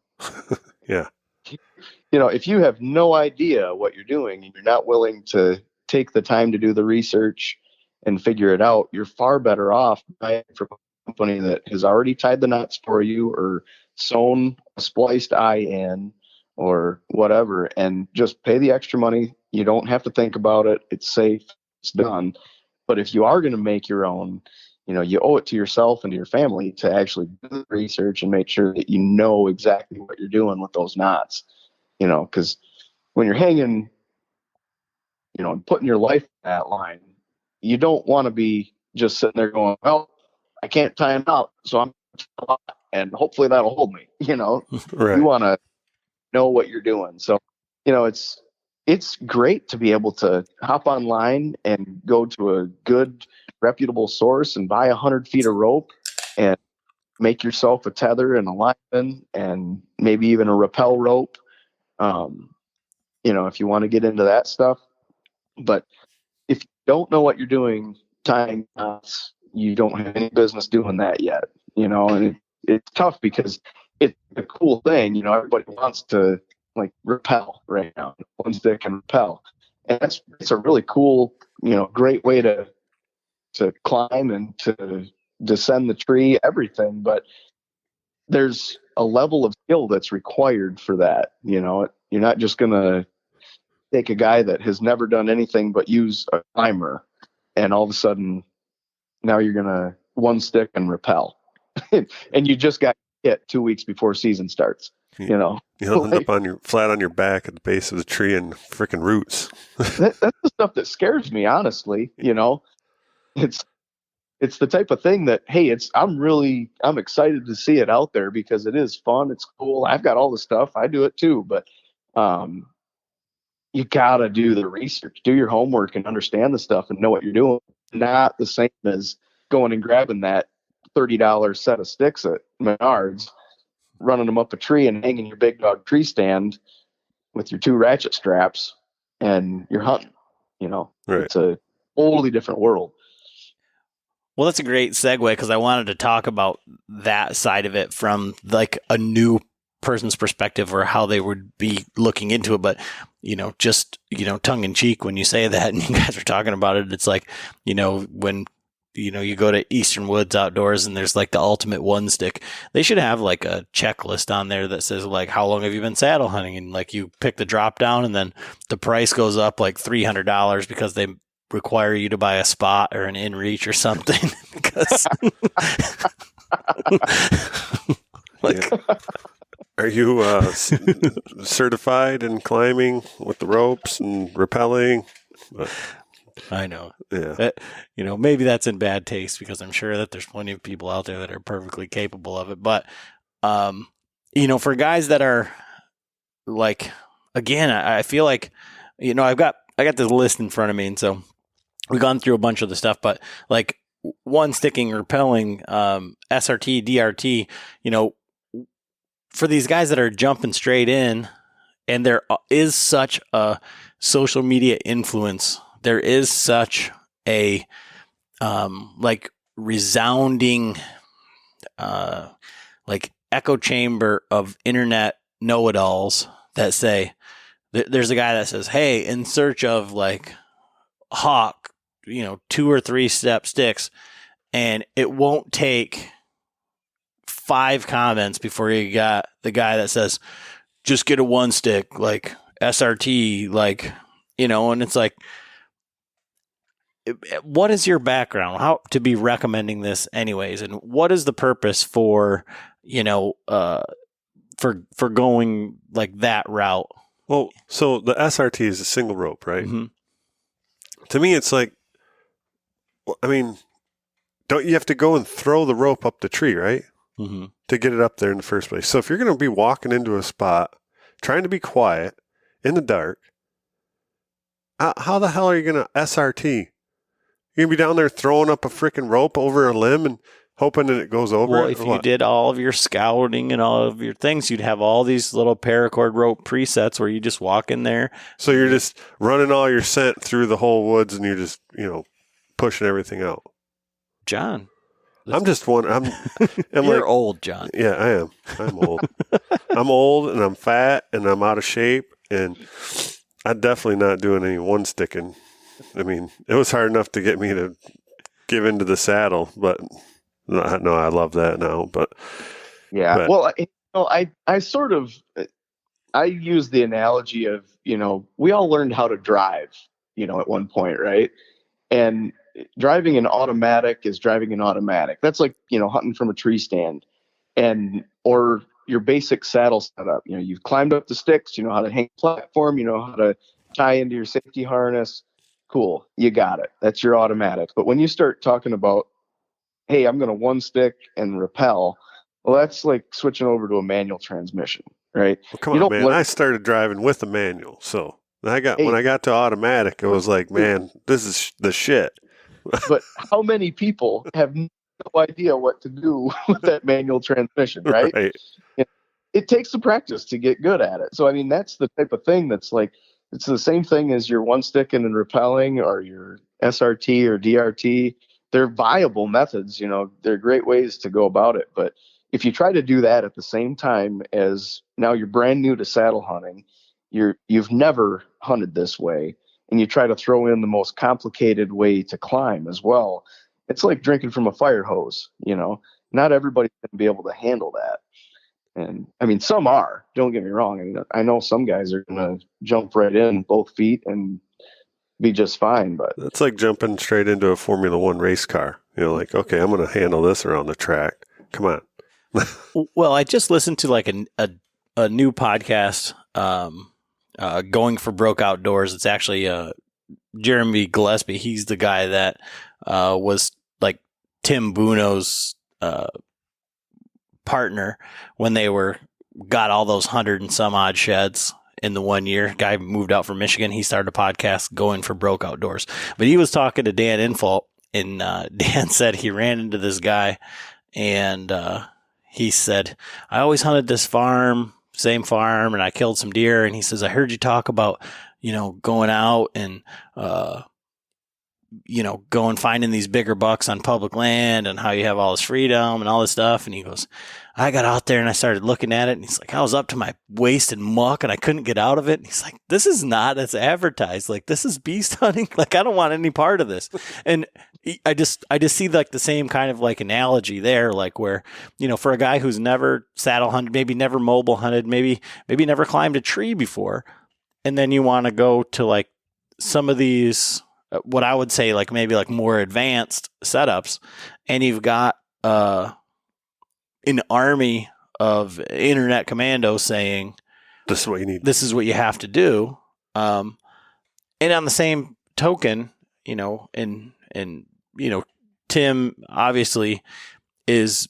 if you have no idea what you're doing and you're not willing to take the time to do the research and figure it out, you're far better off buying from a company that has already tied the knots for you or sewn a spliced eye in or whatever, and just pay the extra money. You don't have to think about it. It's safe. It's done. But if you are going to make your own, you owe it to yourself and to your family to actually do the research and make sure that you know exactly what you're doing with those knots, because when you're hanging, and putting your life in that line, you don't want to be just sitting there going, well, I can't tie a knot, so I'm and hopefully that'll hold me. Right. You want to know what you're doing. So, it's great to be able to hop online and go to a good reputable source and buy 100 feet of rope and make yourself a tether and a lineman and maybe even a rappel rope. If you want to get into that stuff, but if you don't know what you're doing tying knots, you don't have any business doing that yet, and it's tough because it's a cool thing. Everybody wants to like rappel right now. One stick can rappel. And it's a really cool, great way to climb and to descend the tree, everything. But there's a level of skill that's required for that. You're not just going to take a guy that has never done anything but use a climber and all of a sudden now you're going to one stick and rappel. And you just got hit 2 weeks before season starts. You'll end up flat on your back at the base of the tree and freaking roots. That's the stuff that scares me, honestly. It's the type of thing that, hey, I'm excited to see it out there because it is fun. It's cool. I've got all the stuff. I do it too, but you gotta do the research, do your homework, and understand the stuff and know what you're doing. Not the same as going and grabbing that $30 set of sticks at Menards, running them up a tree and hanging your big dog tree stand with your 2 ratchet straps and you're hunting. Right. It's a totally different world. Well, that's a great segue because I wanted to talk about that side of it from like a new person's perspective or how they would be looking into it. But, just, tongue in cheek when you say that and you guys are talking about it, it's like, when, you go to Eastern Woods Outdoors and there's like the ultimate one stick, they should have like a checklist on there that says like, how long have you been saddle hunting? And like you pick the drop down and then the price goes up like $300 because they require you to buy a spot or an in reach or something because like are you certified in climbing with the ropes and rappelling? I know. Yeah. Maybe that's in bad taste because I'm sure that there's plenty of people out there that are perfectly capable of it. But, for guys that are like, again, I feel like, I got this list in front of me. And so we've gone through a bunch of the stuff, but like one sticking, rappelling, SRT, DRT, for these guys that are jumping straight in, and there is such a social media influence, there is such a like resounding like echo chamber of internet know-it-alls that say there's a guy that says, hey, in search of like hawk, 2 or 3 step sticks, and it won't take 5 comments before you got the guy that says, just get a one stick, like SRT, like, and it's like, what is your background? How to be recommending this anyways? And what is the purpose for, for going like that route? Well, so the SRT is a single rope, right? Mm-hmm. To me, it's like, I mean, don't you have to go and throw the rope up the tree, right? Mm-hmm. To get it up there in the first place. So if you're going to be walking into a spot, trying to be quiet in the dark, how the hell are you going to SRT? You're going to be down there throwing up a freaking rope over a limb and hoping that it goes over Well, it? if you did all of your scouting and all of your things, you'd have all these little paracord rope presets where you just walk in there. So you're just running all your scent through the whole woods and you're just, pushing everything out. John. I'm just one. I'm You're like, old, John. Yeah, I am. I'm old. I'm old and I'm fat and I'm out of shape and I'm definitely not doing any one sticking. I mean, it was hard enough to get me to give into the saddle, but no, I love that now. But yeah, well, I sort of I use the analogy of we all learned how to drive, at one point, right? And driving an automatic is driving an automatic. That's like hunting from a tree stand, or your basic saddle setup. You've climbed up the sticks. You know how to hang platform. You know how to tie into your safety harness. Cool, you got it. That's your automatic. But when you start talking about, hey, I'm going to one stick and rappel, well, that's like switching over to a manual transmission, right? Well, come on, man. I started driving with a manual, so when I got to automatic, it was like, man, this is the shit. But how many people have no idea what to do with that manual transmission, right? Right. It takes some practice to get good at it. So, I mean, that's the type of thing that's like, it's the same thing as your one sticking and rappelling or your SRT or DRT. They're viable methods, they're great ways to go about it. But if you try to do that at the same time as now you're brand new to saddle hunting, you've never hunted this way, and you try to throw in the most complicated way to climb as well, it's like drinking from a fire hose. Not everybody's going to be able to handle that. And I mean, some are, don't get me wrong. And I know some guys are going to jump right in both feet and be just fine. But it's like jumping straight into a Formula One race car. Like, okay, I'm going to handle this around the track. Come on. Well, I just listened to like a new podcast, Going for Broke Outdoors. It's actually Jeremy Gillespie. He's the guy that was like Tim Buno's partner when they got all those 100 and some odd sheds in the 1 year. Guy moved out from Michigan. He started a podcast, Going for Broke Outdoors. But he was talking to Dan Infalt, and Dan said he ran into this guy, and he said, I always hunted this farm same farm, and I killed some deer. And he says, I heard you talk about, going out and, going finding these bigger bucks on public land and how you have all this freedom and all this stuff. And he goes, I got out there and I started looking at it, and he's like, I was up to my waist in muck and I couldn't get out of it. And he's like, this is not as advertised. Like, this is beast hunting. Like, I don't want any part of this. And I just see like the same kind of like analogy there, like where, for a guy who's never saddle hunted, maybe never mobile hunted, maybe never climbed a tree before. And then you want to go to like some of these, what I would say, like maybe like more advanced setups, and you've got an army of internet commandos saying, "This is what you need. This is what you have to do." And on the same token, Tim obviously is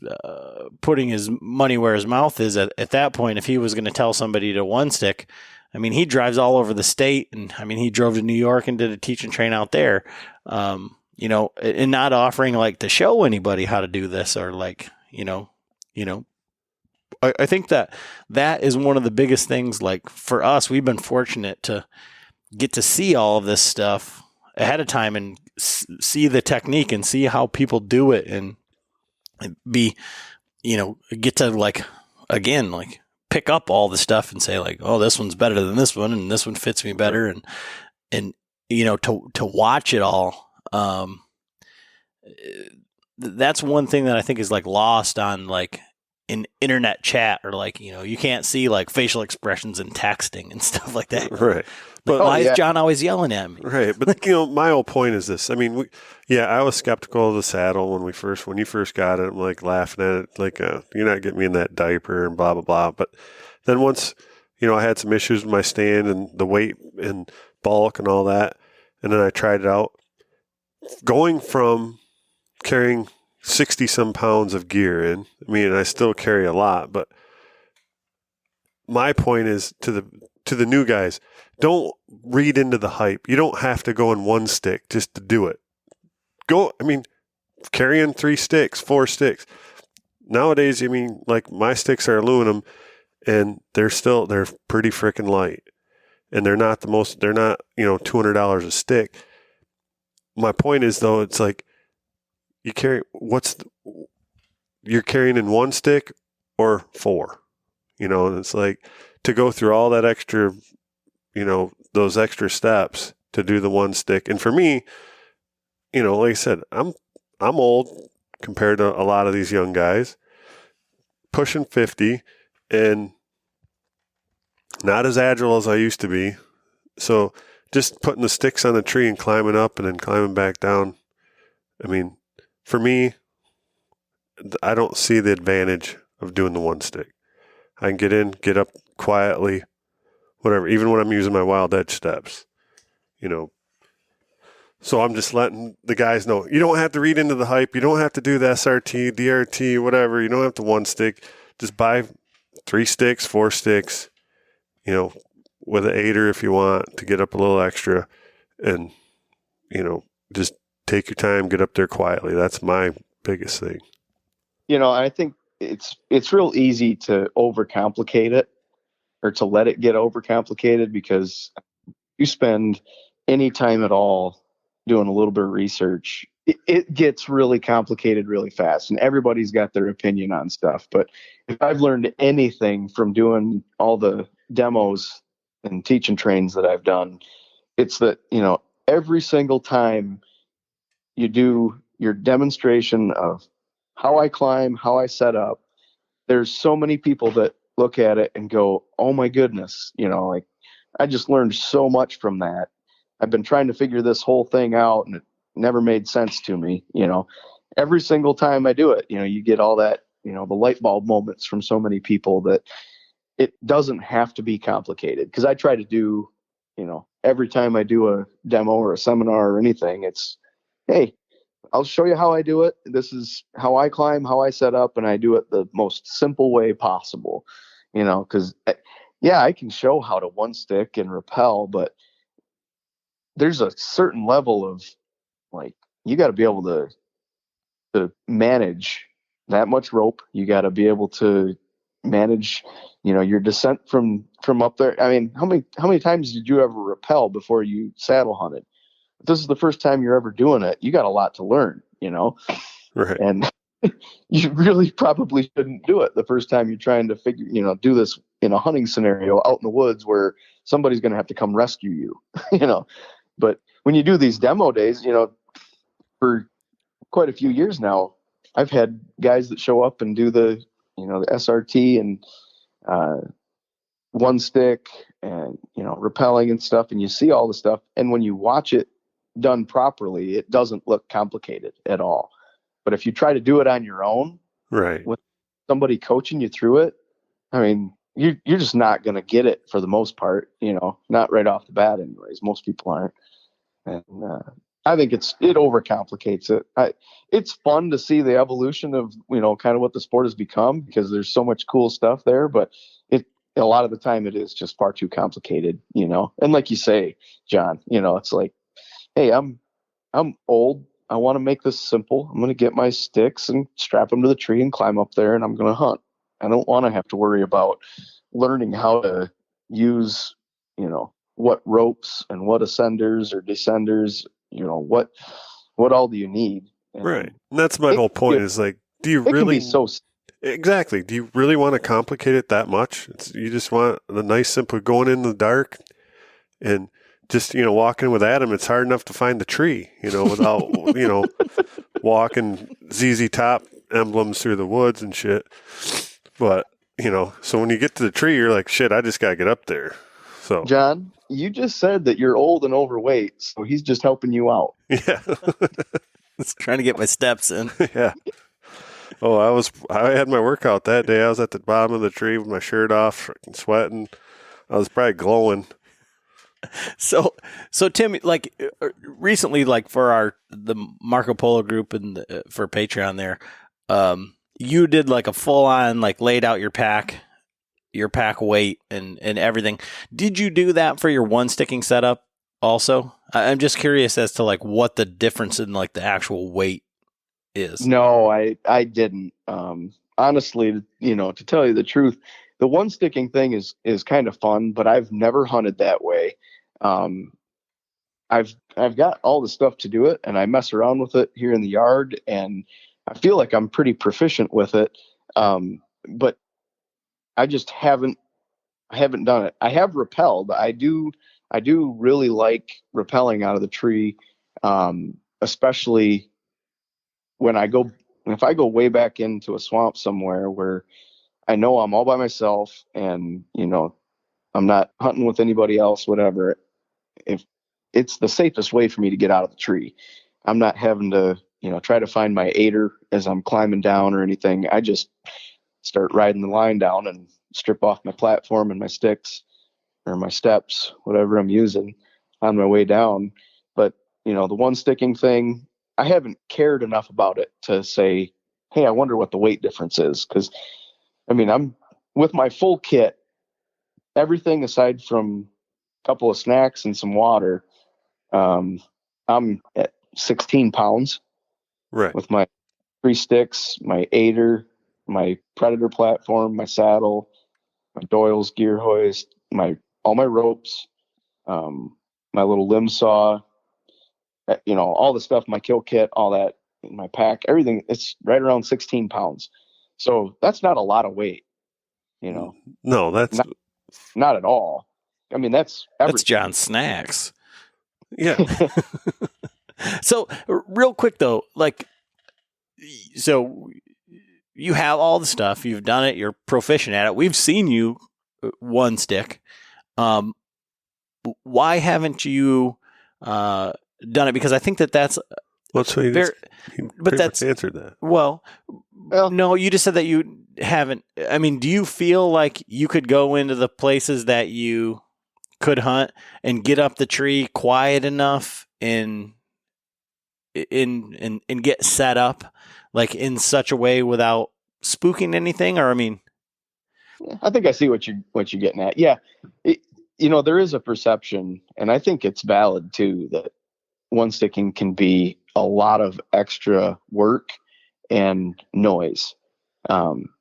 putting his money where his mouth is at that point. If he was going to tell somebody to one stick, I mean, he drives all over the state, and I mean, he drove to New York and did a teach and train out there, and not offering like to show anybody how to do this, or like, I think that is one of the biggest things. Like for us, we've been fortunate to get to see all of this stuff ahead of time and see the technique and see how people do it, and be, get to like, again, like pick up all the stuff and say like, oh, this one's better than this one, and this one fits me better. And, to watch it all. That's one thing that I think is like lost on like an internet chat, or like, you can't see like facial expressions and texting and stuff like that. Right. But why is John always yelling at me? Right. But my whole point is this. I mean, I was skeptical of the saddle when you first got it. I'm like laughing at it, like, you're not getting me in that diaper and blah, blah, blah. But then once, I had some issues with my stand and the weight and bulk and all that. And then I tried it out. Going from carrying 60 some pounds of gear in, I mean, I still carry a lot, but my point is to the new guys, don't read into the hype. You don't have to go in one stick just to do it. Carrying 3 sticks, 4 sticks. Nowadays, like my sticks are aluminum, and they're pretty freaking light. And they're not $200 a stick. My point is though, it's like you're carrying in 1 stick or 4, and it's like to go through all that extra, those extra steps to do the 1 stick. And for me, like I said, I'm old compared to a lot of these young guys, pushing 50 and not as agile as I used to be. So just putting the sticks on the tree and climbing up and then climbing back down. I mean, for me, I don't see the advantage of doing the 1 stick. I can get in, get up quietly, whatever, even when I'm using my wild edge steps, So I'm just letting the guys know, you don't have to read into the hype. You don't have to do the SRT, DRT, whatever. You don't have to 1 stick. Just buy 3 sticks, 4 sticks, with an 8er if you want to get up a little extra, and, just take your time, get up there quietly. That's my biggest thing. I think it's real easy to overcomplicate it, or to let it get overcomplicated, because you spend any time at all doing a little bit of research, it gets really complicated really fast, and everybody's got their opinion on stuff. But if I've learned anything from doing all the demos and teach and trains that I've done, it's that, every single time you do your demonstration of how I climb, how I set up, there's so many people that look at it and go, oh my goodness, like I just learned so much from that. I've been trying to figure this whole thing out and it never made sense to me. Every single time I do it, you get all that, the light bulb moments from so many people, that it doesn't have to be complicated. Cause I try to do, every time I do a demo or a seminar or anything, it's, hey, I'll show you how I do it. This is how I climb, how I set up, and I do it the most simple way possible, because I can show how to 1 stick and rappel, but there's a certain level of like, you got to be able to manage that much rope. You got to be able to manage, your descent from up there. I mean, how many times did you ever rappel before you saddle hunted? If this is the first time you're ever doing it, you got a lot to learn, Right. and you really probably shouldn't do it the first time you're trying to do this in a hunting scenario out in the woods where somebody's going to have to come rescue you, But when you do these demo days, for quite a few years now, I've had guys that show up and do the SRT and one stick and, rappelling and stuff. And you see all the stuff. And when you watch it done properly, it doesn't look complicated at all. But if you try to do it on your own, right, with somebody coaching you through it, I mean, you're just not going to get it for the most part, not right off the bat anyways. Most people aren't. And I think it overcomplicates it. It's fun to see the evolution of, kind of what the sport has become because there's so much cool stuff there, but a lot of the time it is just far too complicated, and like you say, John, it's like, hey, I'm old. I want to make this simple. I'm going to get my sticks and strap them to the tree and climb up there and I'm going to hunt. I don't want to have to worry about learning how to use, what ropes and what ascenders or descenders, what all do you need? And right. And that's my whole point is like, do you really exactly? Do you really want to complicate it that much? You just want the nice, simple going in the dark and just, walking with Adam. It's hard enough to find the tree, without, walking ZZ Top emblems through the woods and shit. But, so when you get to the tree, you're like, shit, I just got to get up there. So, John, you just said that you're old and overweight, so he's just helping you out. Yeah. Just trying to get my steps in. Yeah. Oh, I had my workout that day. I was at the bottom of the tree with my shirt off, freaking sweating. I was probably glowing. So Tim, like recently, like for the Marco Polo group and for Patreon there, you did like a full on, like laid out your pack weight and everything. Did you do that for your one sticking setup also? I'm just curious as to like what the difference in like the actual weight is. No, I didn't. Honestly, to tell you the truth, the one sticking thing is kind of fun, but I've never hunted that way. I've got all the stuff to do it and I mess around with it here in the yard and I feel like I'm pretty proficient with it. But I just haven't done it. I have rappelled. I do really like rappelling out of the tree. Especially if I go way back into a swamp somewhere where I know I'm all by myself and, I'm not hunting with anybody else, whatever. If it's the safest way for me to get out of the tree, I'm not having to, try to find my aider as I'm climbing down or anything. I just start riding the line down and strip off my platform and my sticks or my steps, whatever I'm using on my way down. But, the one sticking thing, I haven't cared enough about it to say, hey, I wonder what the weight difference is. Cause I mean, I'm with my full kit, everything aside from a couple of snacks and some water. I'm at 16 pounds, right, with my 3 sticks, my aider, my predator platform, my saddle, my Doyle's gear hoist, all my ropes, my little limb saw, all the stuff, my kill kit, all that in my pack, everything. It's right around 16 pounds. So that's not a lot of weight, No, that's not at all. I mean, that's John's snacks. Yeah. So real quick though, like, so you have all the stuff, you've done it, you're proficient at it. We've seen you one stick. Why haven't you done it? Because I think that's that's answered that. Well, no, you just said that you haven't. I mean, do you feel like you could go into the places that you could hunt and get up the tree quiet enough and get set up like in such a way without spooking anything? Or I mean, I think I see what you're getting at. Yeah, there is a perception, and I think it's valid too, that one sticking can be a lot of extra work and noise.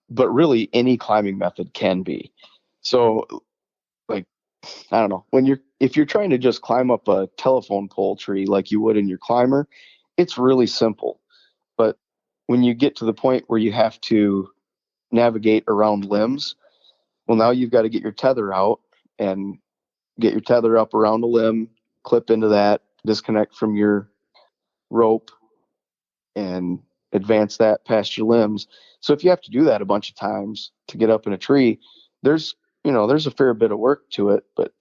but really any climbing method can be. So, like, I don't know, if you're trying to just climb up a telephone pole tree like you would in your climber, it's really simple. But when you get to the point where you have to navigate around limbs, well, now you've got to get your tether out and get your tether up around a limb, clip into that, disconnect from your rope, and advance that past your limbs. So if you have to do that a bunch of times to get up in a tree, there's a fair bit of work to it, but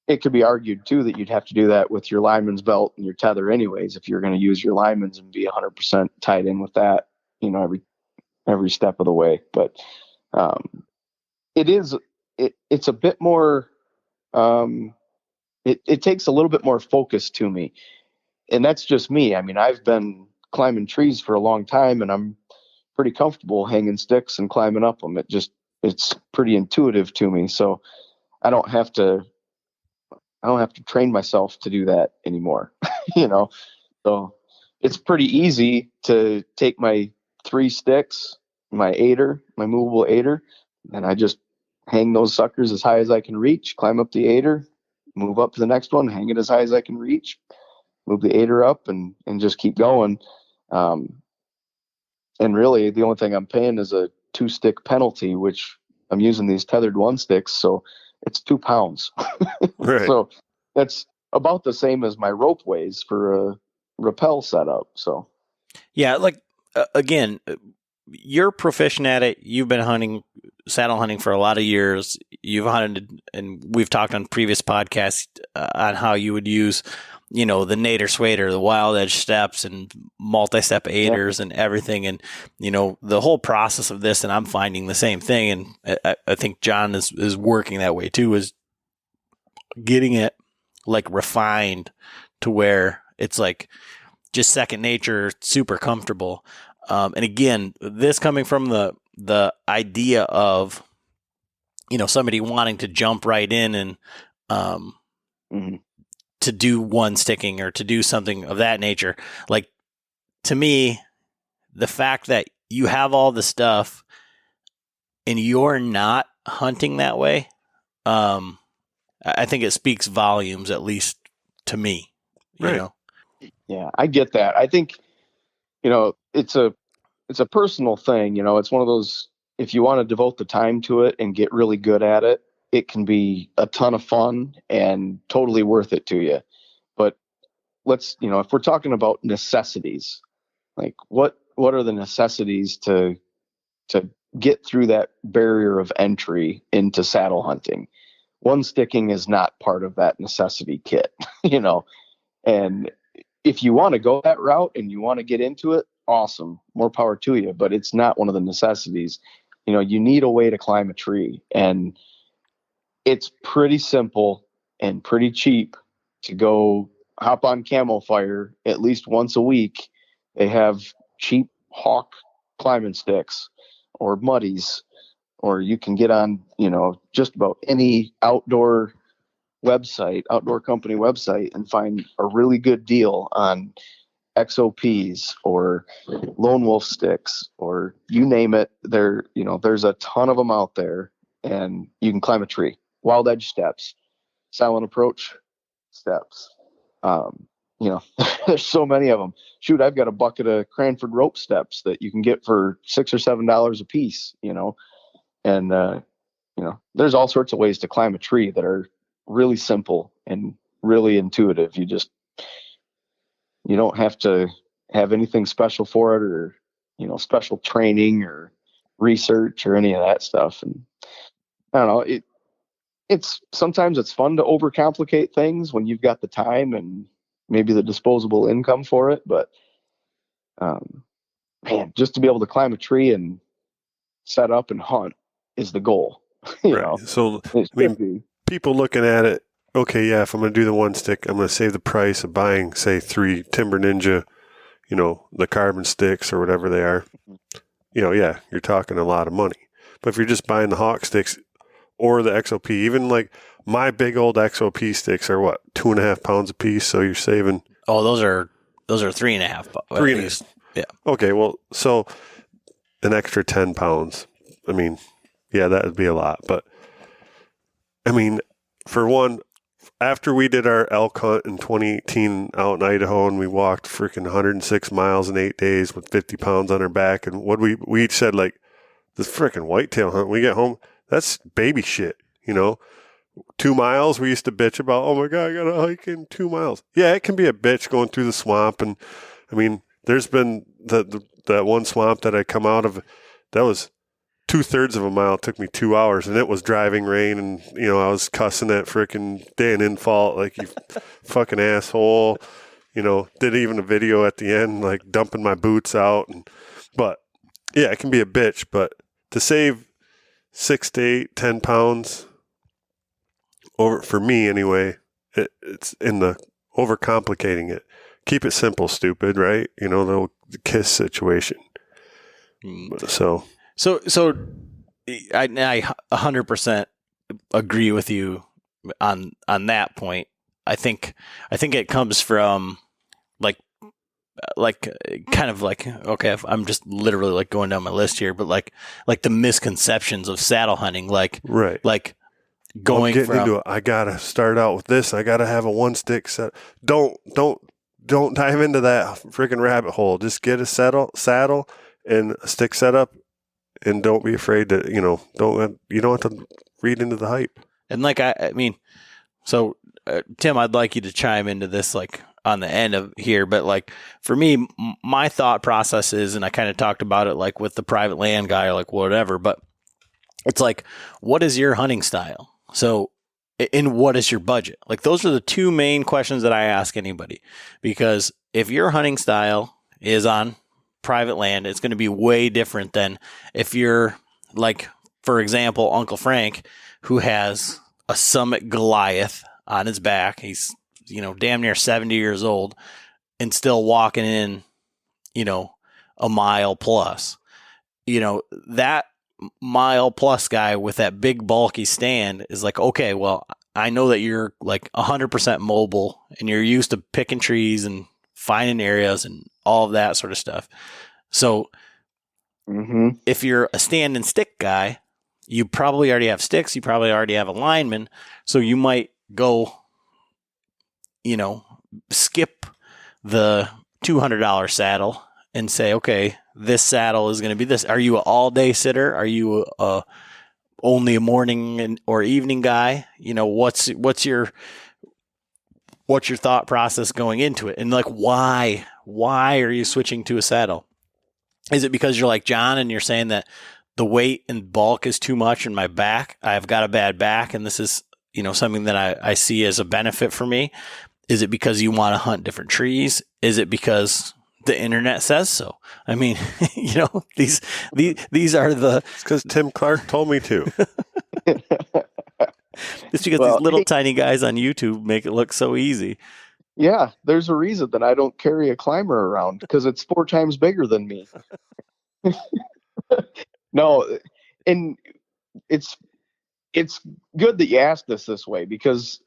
it could be argued too that you'd have to do that with your lineman's belt and your tether anyways, if you're going to use your lineman's and be 100% tied in with that, every step of the way. But it's a bit more, it takes a little bit more focus to me. And that's just me. I mean, I've been climbing trees for a long time, and I'm pretty comfortable hanging sticks and climbing up them. It's pretty intuitive to me. So I don't have to train myself to do that anymore, So it's pretty easy to take my 3 sticks, my movable aider, and I just hang those suckers as high as I can reach, climb up the aider, move up to the next one, hang it as high as I can reach, move the aider up, and just keep going. And really the only thing I'm paying is a 2-stick penalty, which I'm using these tethered 1 sticks. So it's 2 pounds. Right. So that's about the same as my rope weighs for a rappel setup. So yeah, like again, you're proficient at it. You've been saddle hunting for a lot of years. You've hunted, and we've talked on previous podcasts on how you would use, the Nader Swader, the Wild Edge steps and multi-step aiders and everything. And, the whole process of this, and I'm finding the same thing. And I think John is working that way too, is getting it like refined to where it's like just second nature, super comfortable. And again, this coming from the idea of, somebody wanting to jump right in and to do one sticking or to do something of that nature. Like, to me, the fact that you have all the stuff and you're not hunting that way, I think it speaks volumes, at least to me. Right. Yeah, I get that. I think, it's a personal thing. It's one of those, if you want to devote the time to it and get really good at it, it can be a ton of fun and totally worth it to you. But if we're talking about necessities, like what are the necessities to get through that barrier of entry into saddle hunting? 1 sticking is not part of that necessity kit, and if you want to go that route and you want to get into it, awesome, more power to you, but it's not one of the necessities. You need a way to climb a tree, and it's pretty simple and pretty cheap to go hop on Camel Fire at least once a week. They have cheap Hawk climbing sticks or muddies, or you can get on, just about any outdoor company website and find a really good deal on XOPs or Lone Wolf sticks, or you name it. There's a ton of them out there, and you can climb a tree. Wild Edge steps, Silent Approach steps. There's so many of them. Shoot, I've got a bucket of Cranford rope steps that you can get for $6 or $7 a piece. And there's all sorts of ways to climb a tree that are really simple and really intuitive. You don't have to have anything special for it, or special training or research or any of that stuff. And I don't know, it's sometimes it's fun to overcomplicate things when you've got the time and maybe the disposable income for it. But man, just to be able to climb a tree and set up and hunt is the goal. Right. So people looking at it, okay, yeah, if I'm going to do the 1 stick, I'm going to save the price of buying, say, 3 Timber Ninja, the carbon sticks or whatever they are. Yeah, you're talking a lot of money. But if you're just buying the Hawk sticks or the XOP, even like my big old XOP sticks are what, 2.5 pounds a piece. So you're saving. Oh, those are 3.5. 3.5. Yeah. Okay. Well, so an extra 10 pounds. I mean, yeah, that would be a lot. But, I mean, for one, after we did our elk hunt in 2018 out in Idaho and we walked freaking 106 miles in 8 days with 50 pounds on our back, and what we each said, like, this freaking whitetail hunt, we get home, that's baby shit, 2 miles, we used to bitch about, oh my God, I got to hike in 2 miles. Yeah, it can be a bitch going through the swamp. And I mean, there's been that one swamp that I come out of, that was 2/3 of a mile. It took me 2 hours, and it was driving rain. And, I was cussing that freaking Dan Infault, like, you fucking asshole, did even a video at the end, like dumping my boots out. But yeah, it can be a bitch, but to save 6 to 8, 10 pounds, over for me anyway, it's in the overcomplicating it. Keep it simple, stupid, right? The KISS situation. So I 100% agree with you on that point. I think it comes from like kind of like, okay, I'm just literally like going down my list here, but like the misconceptions of saddle hunting, right, like going from into it. I gotta start out with this. I gotta have a one stick set. Don't dive into that freaking rabbit hole. Just get a saddle and a stick setup, and don't be afraid to you don't have to read into the hype. And like I mean, so Tim, I'd like you to chime into this like on the end of here, but like for me, my thought process is, and I kind of talked about it like with the private land guy or like whatever, but it's like, what is your hunting style? So, and what is your budget? Like, those are the two main questions that I ask anybody. Because if your hunting style is on private land, it's going to be way different than if you're like, for example, Uncle Frank, who has a Summit Goliath on his back. He's, damn near 70 years old and still walking in, a mile plus. That mile plus guy with that big bulky stand is like, okay, well, I know that you're like 100% mobile and you're used to picking trees and finding areas and all of that sort of stuff. So if you're a stand and stick guy, you probably already have sticks. You probably already have a lineman. So you might go, skip the $200 saddle and say, okay, this saddle is going to be this. Are you an all day sitter? Are you only a morning or evening guy? What's your thought process going into it? And like, why are you switching to a saddle? Is it because you're like John and you're saying that the weight and bulk is too much in my back? I've got a bad back and this is, something that I see as a benefit for me. Is it because you want to hunt different trees? Is it because the internet says so? I mean, these are the. It's because Tim Clarke told me to. It's because these little tiny guys on YouTube make it look so easy. Yeah, there's a reason that I don't carry a climber around, because it's 4 times bigger than me. No, and it's good that you asked this way, because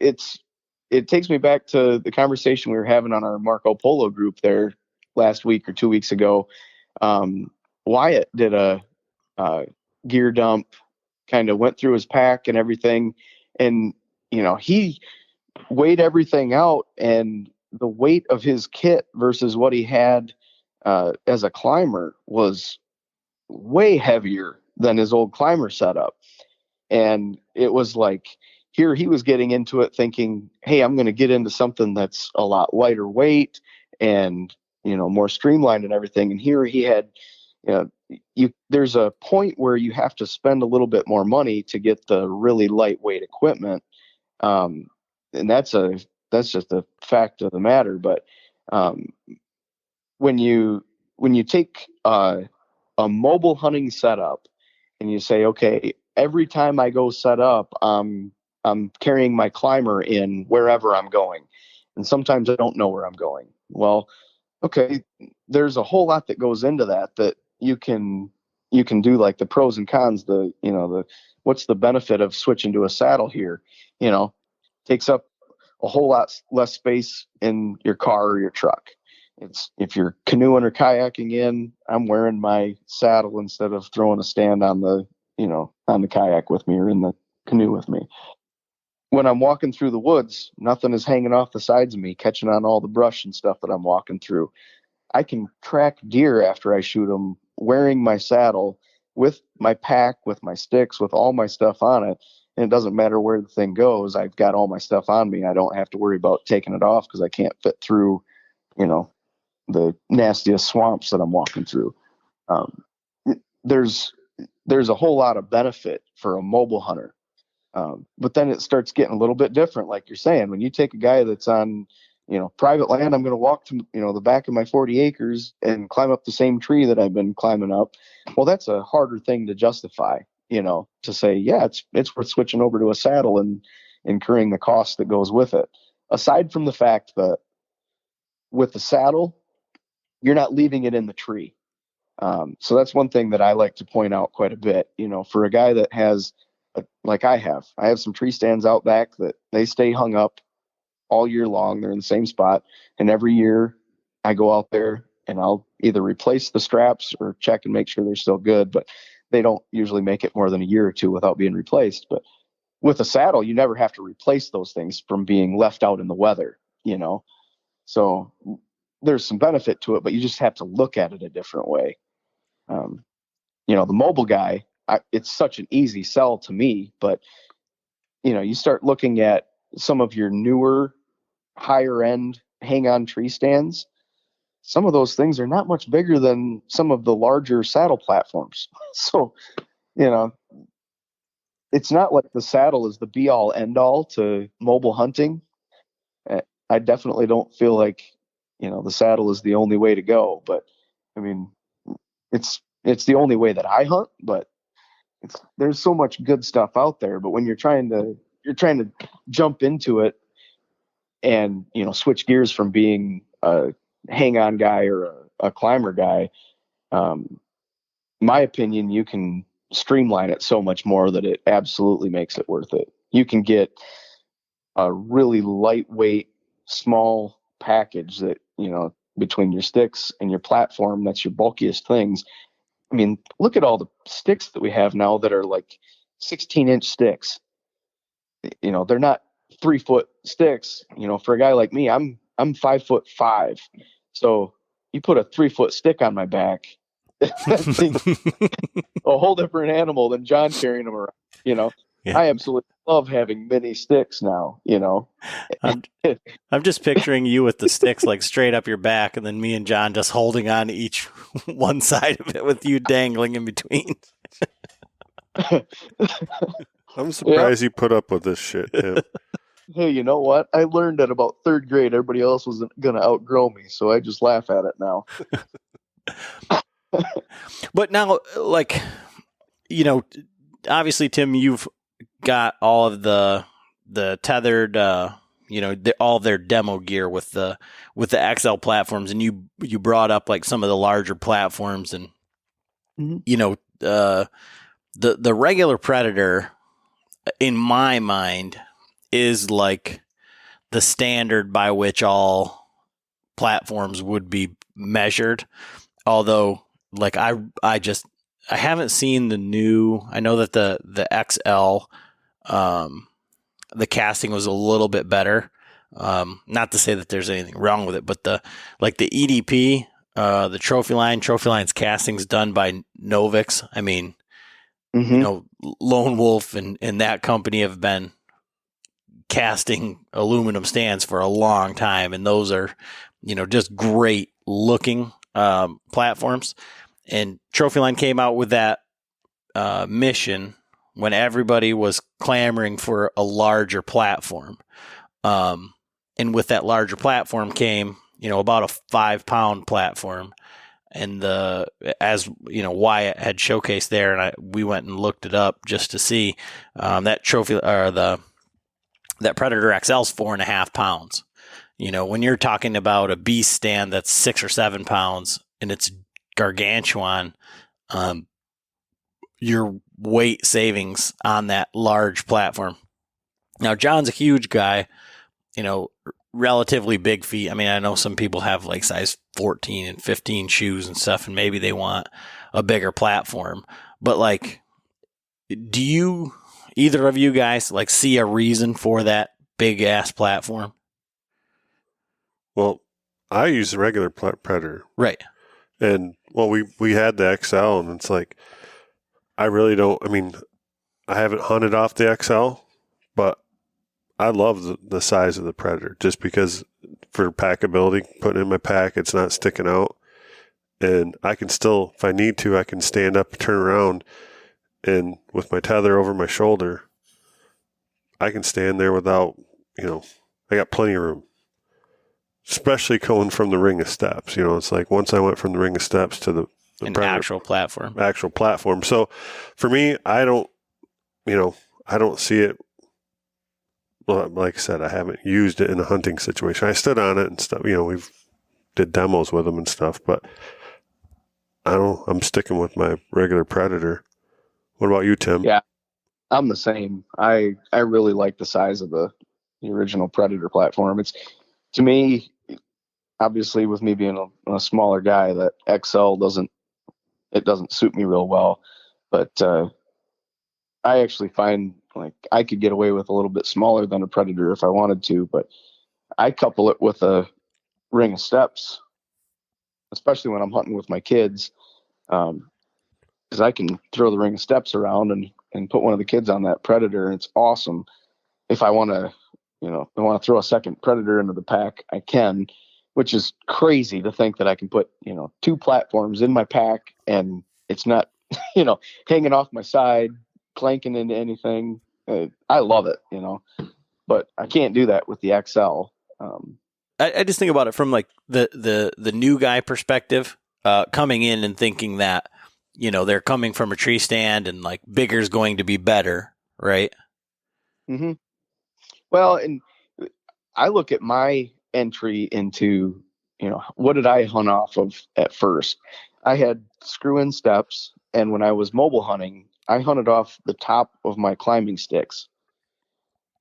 it takes me back to the conversation we were having on our Marco Polo group there last week or 2 weeks ago. Wyatt did a gear dump, kind of went through his pack and everything. And, he weighed everything out, and the weight of his kit versus what he had as a climber was way heavier than his old climber setup. And it was like, here he was getting into it thinking, hey, I'm going to get into something that's a lot lighter weight and, more streamlined and everything. And here he had, there's a point where you have to spend a little bit more money to get the really lightweight equipment. And that's just a fact of the matter. But when you take a mobile hunting setup and you say, okay, every time I go set up, I'm carrying my climber in wherever I'm going. And sometimes I don't know where I'm going. Well, okay, there's a whole lot that goes into that you can do, like the pros and cons, the what's the benefit of switching to a saddle here? Takes up a whole lot less space in your car or your truck. It's if you're canoeing or kayaking in, I'm wearing my saddle instead of throwing a stand on the, on the kayak with me or in the canoe with me. When I'm walking through the woods, nothing is hanging off the sides of me, catching on all the brush and stuff that I'm walking through. I can track deer after I shoot them wearing my saddle with my pack, with my sticks, with all my stuff on it. And it doesn't matter where the thing goes. I've got all my stuff on me. I don't have to worry about taking it off because I can't fit through, the nastiest swamps that I'm walking through. Um, there's a whole lot of benefit for a mobile hunter. But then it starts getting a little bit different. Like you're saying, when you take a guy that's on, private land, I'm going to walk to, the back of my 40 acres and climb up the same tree that I've been climbing up. Well, that's a harder thing to justify, to say, yeah, it's worth switching over to a saddle and incurring the cost that goes with it. Aside from the fact that with the saddle, you're not leaving it in the tree. So that's one thing that I like to point out quite a bit, for a guy that has, like I have some tree stands out back that they stay hung up all year long. They're in the same spot. And every year I go out there and I'll either replace the straps or check and make sure they're still good, but they don't usually make it more than a year or two without being replaced. But with a saddle, you never have to replace those things from being left out in the weather, so there's some benefit to it, but you just have to look at it a different way. The mobile guy, it's such an easy sell to me, but you start looking at some of your newer, higher end hang on tree stands. Some of those things are not much bigger than some of the larger saddle platforms. So, it's not like the saddle is the be all end all to mobile hunting. I definitely don't feel like, the saddle is the only way to go, but I mean, it's the only way that I hunt, but there's so much good stuff out there. But when you're trying to jump into it and, switch gears from being a hang on guy or a climber guy, my opinion, you can streamline it so much more that it absolutely makes it worth it. You can get a really lightweight, small package that, between your sticks and your platform, that's your bulkiest things. I mean, look at all the sticks that we have now that are like 16-inch sticks. They're not 3-foot sticks. For a guy like me, I'm 5'5". So you put a 3-foot stick on my back, that thing's a whole different animal than John carrying them around. Yeah. I absolutely love having mini sticks now. I'm just picturing you with the sticks like straight up your back, and then me and John just holding on to each one side of it with you dangling in between. I'm surprised you put up with this shit, Tim. Hey, you know what? I learned at about 3rd grade everybody else was going to outgrow me, so I just laugh at it now. But now, like, obviously, Tim, you've got all of the tethered, all their demo gear with the XL platforms, and you brought up like some of the larger platforms, and the regular Predator, in my mind, is like the standard by which all platforms would be measured. Although, like I haven't seen the new. I know that the XL, the casting was a little bit better. Not to say that there's anything wrong with it, but the EDP, the Trophy Line's casting's done by Novix. I mean, Lone Wolf and that company have been casting aluminum stands for a long time, and those are, just great looking platforms. And Trophy Line came out with that mission when everybody was clamoring for a larger platform. And with that larger platform came, about a 5-pound platform. And as Wyatt had showcased there, and we went and looked it up just to see that trophy, or that Predator XL's 4.5 pounds. When you're talking about a beast stand that's 6 or 7 pounds and it's gargantuan, your weight savings on that large platform. Now, John's a huge guy, relatively big feet. I mean, I know some people have like size 14 and 15 shoes and stuff, and maybe they want a bigger platform. But like, do you, either of you guys, like, see a reason for that big ass platform? Well, I use the regular Predator. Right. And well, we had the XL, and it's like, I really don't, I mean, I haven't hunted off the XL, but I love the size of the Predator just because for packability, putting it in my pack, it's not sticking out. And I can still, if I need to, I can stand up, turn around, and with my tether over my shoulder, I can stand there without, I got plenty of room. Especially going from the ring of steps. It's like once I went from the ring of steps to the An Predator, actual platform. Actual platform. So for me, I don't see it. Well, like I said, I haven't used it in a hunting situation. I stood on it and stuff. We've did demos with them and stuff, but I'm sticking with my regular Predator. What about you, Tim? Yeah, I'm the same. I really like the size of the original Predator platform. It's, to me, obviously with me being a smaller guy, that XL doesn't suit me real well. But I actually find like I could get away with a little bit smaller than a Predator if I wanted to, but I couple it with a ring of steps, especially when I'm hunting with my kids, because I can throw the ring of steps around and put one of the kids on that Predator, and it's awesome. If I want to, throw a second Predator into the pack, I can, which is crazy to think that I can put, 2 platforms in my pack and it's not, hanging off my side, clanking into anything. I love it, but I can't do that with the XL. I just think about it from like the new guy perspective, coming in and thinking that, they're coming from a tree stand and like bigger is going to be better, right? Mm-hmm. Well, and I look at my entry into, what did I hunt off of at first? I had screw-in steps, and when I was mobile hunting, I hunted off the top of my climbing sticks.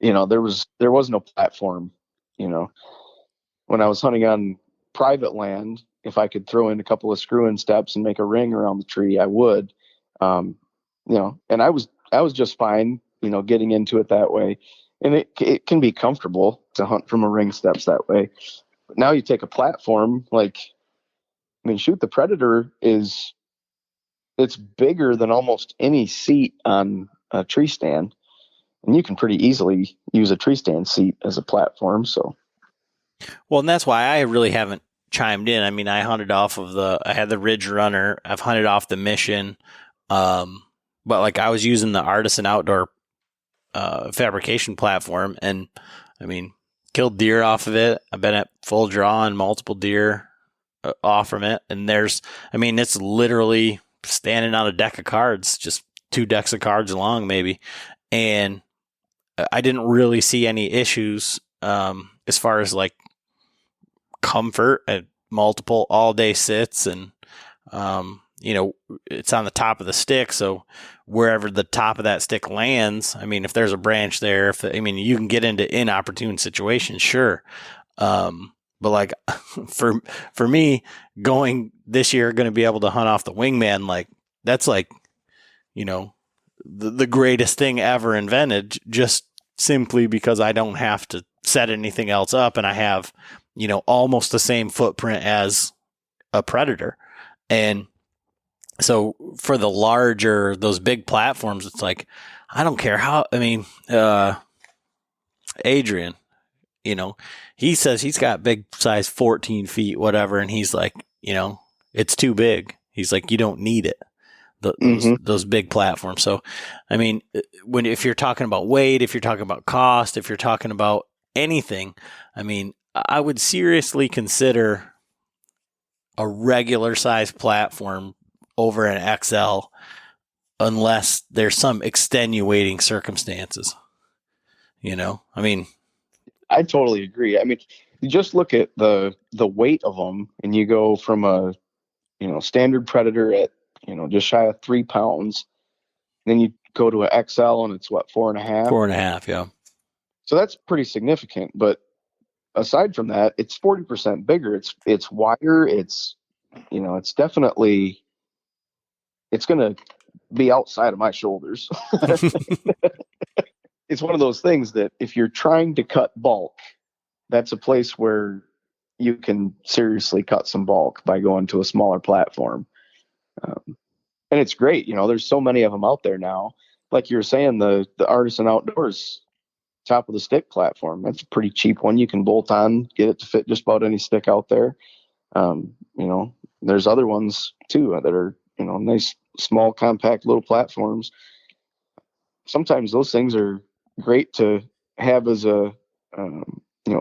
There was no platform. When I was hunting on private land, if I could throw in a couple of screw-in steps and make a ring around the tree, I would. And I was just fine, getting into it that way. And it can be comfortable to hunt from a ring steps that way. But now you take a platform, shoot, the Predator it's bigger than almost any seat on a tree stand. And you can pretty easily use a tree stand seat as a platform. So, well, and that's why I really haven't chimed in. I mean, I hunted off of I had the Ridge Runner. I've hunted off the Mission. But like I was using the Artisan Outdoor fabrication platform, and I mean, killed deer off of it. I've been at full draw on multiple deer off from it. And it's literally standing on a deck of cards, just 2 decks of cards long, maybe. And I didn't really see any issues as far as like comfort at multiple all day sits, and it's on the top of the stick, so wherever the top of that stick lands, I mean, if there's a branch there, you can get into inopportune situations, sure. But like for me, going this year, going to be able to hunt off the Wingman, like that's like, the greatest thing ever invented, just simply because I don't have to set anything else up, and I have, almost the same footprint as a Predator. And so for those big platforms, it's like, I don't care how, Adrian, he says he's got big size 14 feet, whatever. And he's like, it's too big. He's like, you don't need it. Those big platforms. So, if you're talking about weight, if you're talking about cost, if you're talking about anything, I would seriously consider a regular size platform over an XL unless there's some extenuating circumstances. I totally agree. You just look at the weight of them, and you go from a standard Predator at just shy of 3 pounds, then you go to an XL and it's what, 4.5? 4.5, yeah. So that's pretty significant. But aside from that, it's 40% bigger. It's wider. It's definitely, it's going to be outside of my shoulders. It's one of those things that if you're trying to cut bulk, that's a place where you can seriously cut some bulk by going to a smaller platform. And it's great. There's so many of them out there now. Like you were saying, the Artisan Outdoors top of the stick platform, that's a pretty cheap one. You can bolt on, get it to fit just about any stick out there. There's other ones too that are, nice, small, compact little platforms. Sometimes those things are great to have as a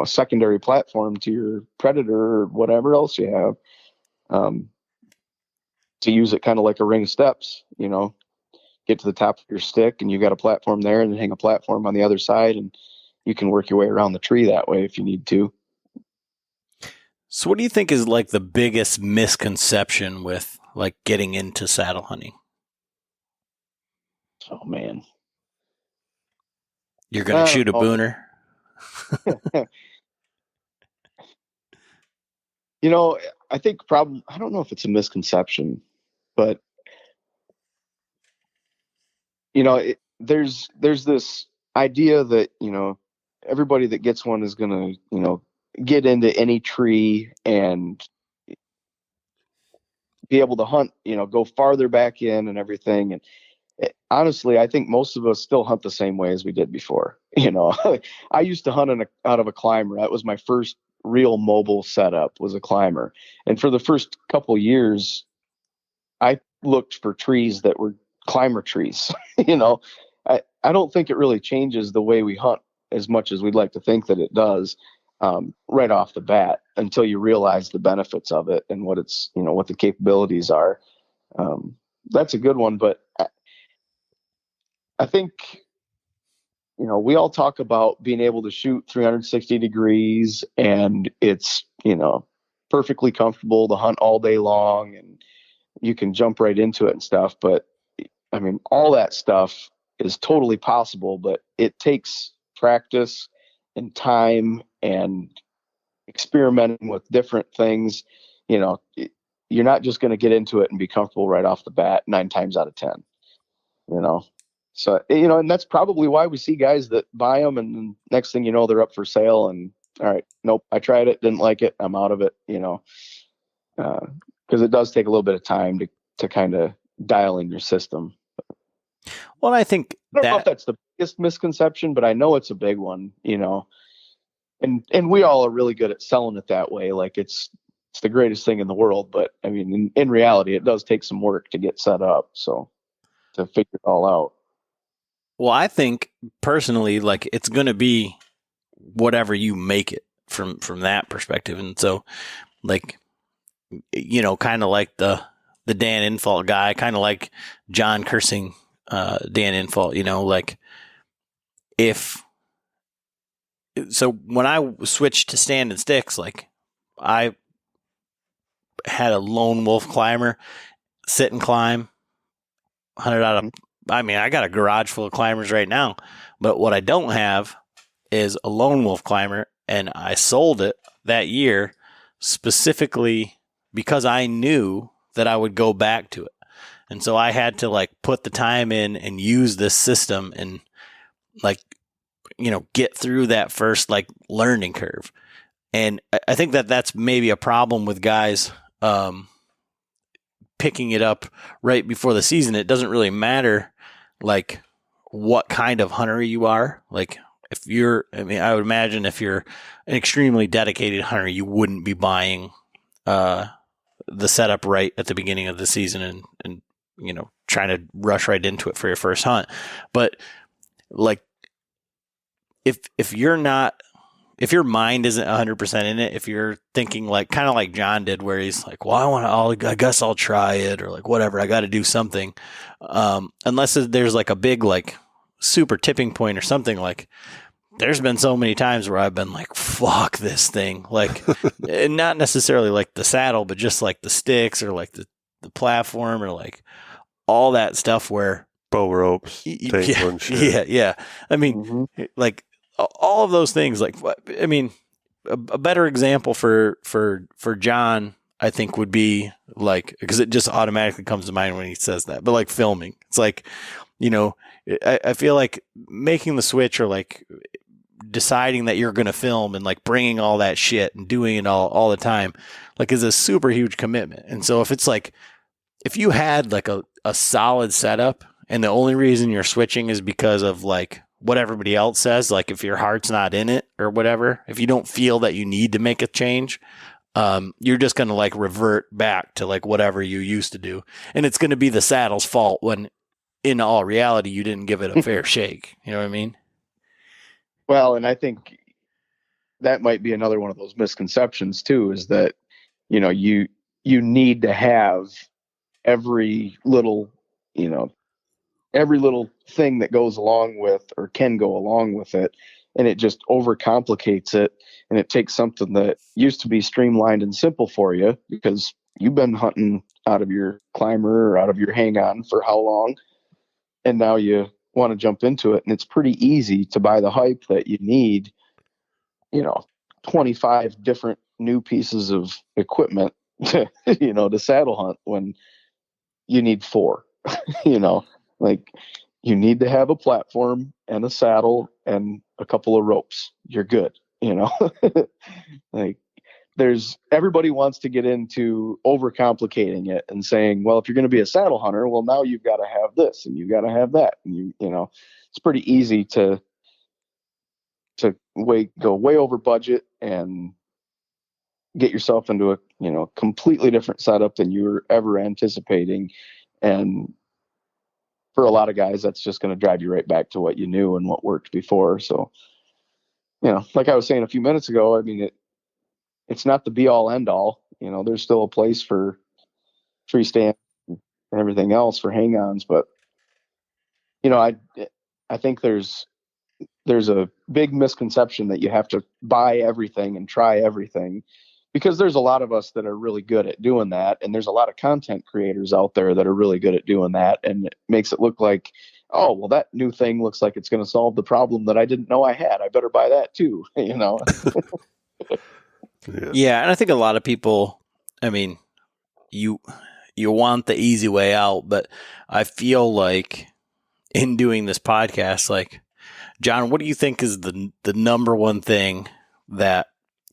secondary platform to your Predator or whatever else you have, to use it kind of like a ring of steps. Get to the top of your stick and you got a platform there, and then hang a platform on the other side, and you can work your way around the tree that way if you need to. So what do you think is like the biggest misconception with like getting into saddle hunting? Oh man. You're going to shoot a booner? I think I don't know if it's a misconception, but there's this idea that, everybody that gets one is going to, get into any tree and be able to hunt, go farther back in and everything. And honestly, I think most of us still hunt the same way as we did before. I used to hunt out of a climber. That was my first real mobile setup, was a climber. And for the first couple years, I looked for trees that were climber trees. I don't think it really changes the way we hunt as much as we'd like to think that it does, right off the bat, until you realize the benefits of it and what it's, what the capabilities are. That's a good one. But I think, we all talk about being able to shoot 360 degrees, and it's, perfectly comfortable to hunt all day long, and you can jump right into it and stuff. But I mean, all that stuff is totally possible, but it takes practice and time and experimenting with different things. You're not just going to get into it and be comfortable right off the bat 9 times out of 10. So, and that's probably why we see guys that buy them, and next thing you know, they're up for sale, and all right, nope, I tried it, didn't like it, I'm out of it, because it does take a little bit of time to kind of dial in your system. Well, I think I don't know if that's the biggest misconception, but I know it's a big one, and we all are really good at selling it that way. Like it's the greatest thing in the world. But I mean, in reality, it does take some work to get set up. So to figure it all out. Well, I think personally, like it's going to be whatever you make it from that perspective. And so like, kind of like the Dan Infault guy, kind of like John cursing Dan Infault, like so when I switched to stand and sticks, like I had a lone wolf climber, sit and climb, hunted out of, I mean, I got a garage full of climbers right now, but what I don't have is a lone wolf climber, and I sold it that year specifically because I knew that I would go back to it. And so I had to like put the time in and use this system and like, get through that first like learning curve. And I think that that's maybe a problem with guys picking it up right before the season. It doesn't really matter like what kind of hunter you are. Like I would imagine if you're an extremely dedicated hunter, you wouldn't be buying the setup right at the beginning of the season and trying to rush right into it for your first hunt. But like, if your mind isn't 100% in it, if you're thinking like kind of like John did, where he's like, well, I guess I'll try it, or like whatever, I got to do something. Unless there's like a big like super tipping point or something. Like there's been so many times where I've been like, fuck this thing, like and not necessarily like the saddle, but just like the sticks or like the platform or like all that stuff where bow ropes, yeah. I mean, like all of those things, like, I mean, a better example for John, I think, would be like, because it just automatically comes to mind when he says that, but like filming. It's like, I feel like making the switch, or like deciding that you're going to film and like bringing all that shit and doing it all the time, like, is a super huge commitment. And so if it's like, if you had like a solid setup and the only reason you're switching is because of like what everybody else says, like if your heart's not in it or whatever, if you don't feel that you need to make a change, you're just going to like revert back to like whatever you used to do. And it's going to be the saddle's fault when in all reality, you didn't give it a fair shake. You know what I mean? Well, and I think that might be another one of those misconceptions too, is that, you need to have every little thing that goes along with, or can go along with it. And it just overcomplicates it. And it takes something that used to be streamlined and simple for you, because you've been hunting out of your climber or out of your hang on for how long? And now you want to jump into it. And it's pretty easy to buy the hype that you need, 25 different new pieces of equipment to, to saddle hunt, when you need 4, like you need to have a platform and a saddle and a couple of ropes. You're good. Like everybody wants to get into overcomplicating it and saying, well, if you're going to be a saddle hunter, well, now you've got to have this and you've got to have that. And it's pretty easy to go way over budget and get yourself into a, completely different setup than you were ever anticipating. And for a lot of guys, that's just going to drive you right back to what you knew and what worked before. So, like I was saying a few minutes ago, I mean, it's not the be all end all. There's still a place for tree stand and everything else for hang-ons, but I think there's a big misconception that you have to buy everything and try everything, because there's a lot of us that are really good at doing that. And there's a lot of content creators out there that are really good at doing that. And it makes it look like, oh, well, that new thing looks like it's going to solve the problem that I didn't know I had. I better buy that too, Yeah. And I think a lot of people, I mean, you want the easy way out, but I feel like in doing this podcast, like, John, what do you think is the number one thing that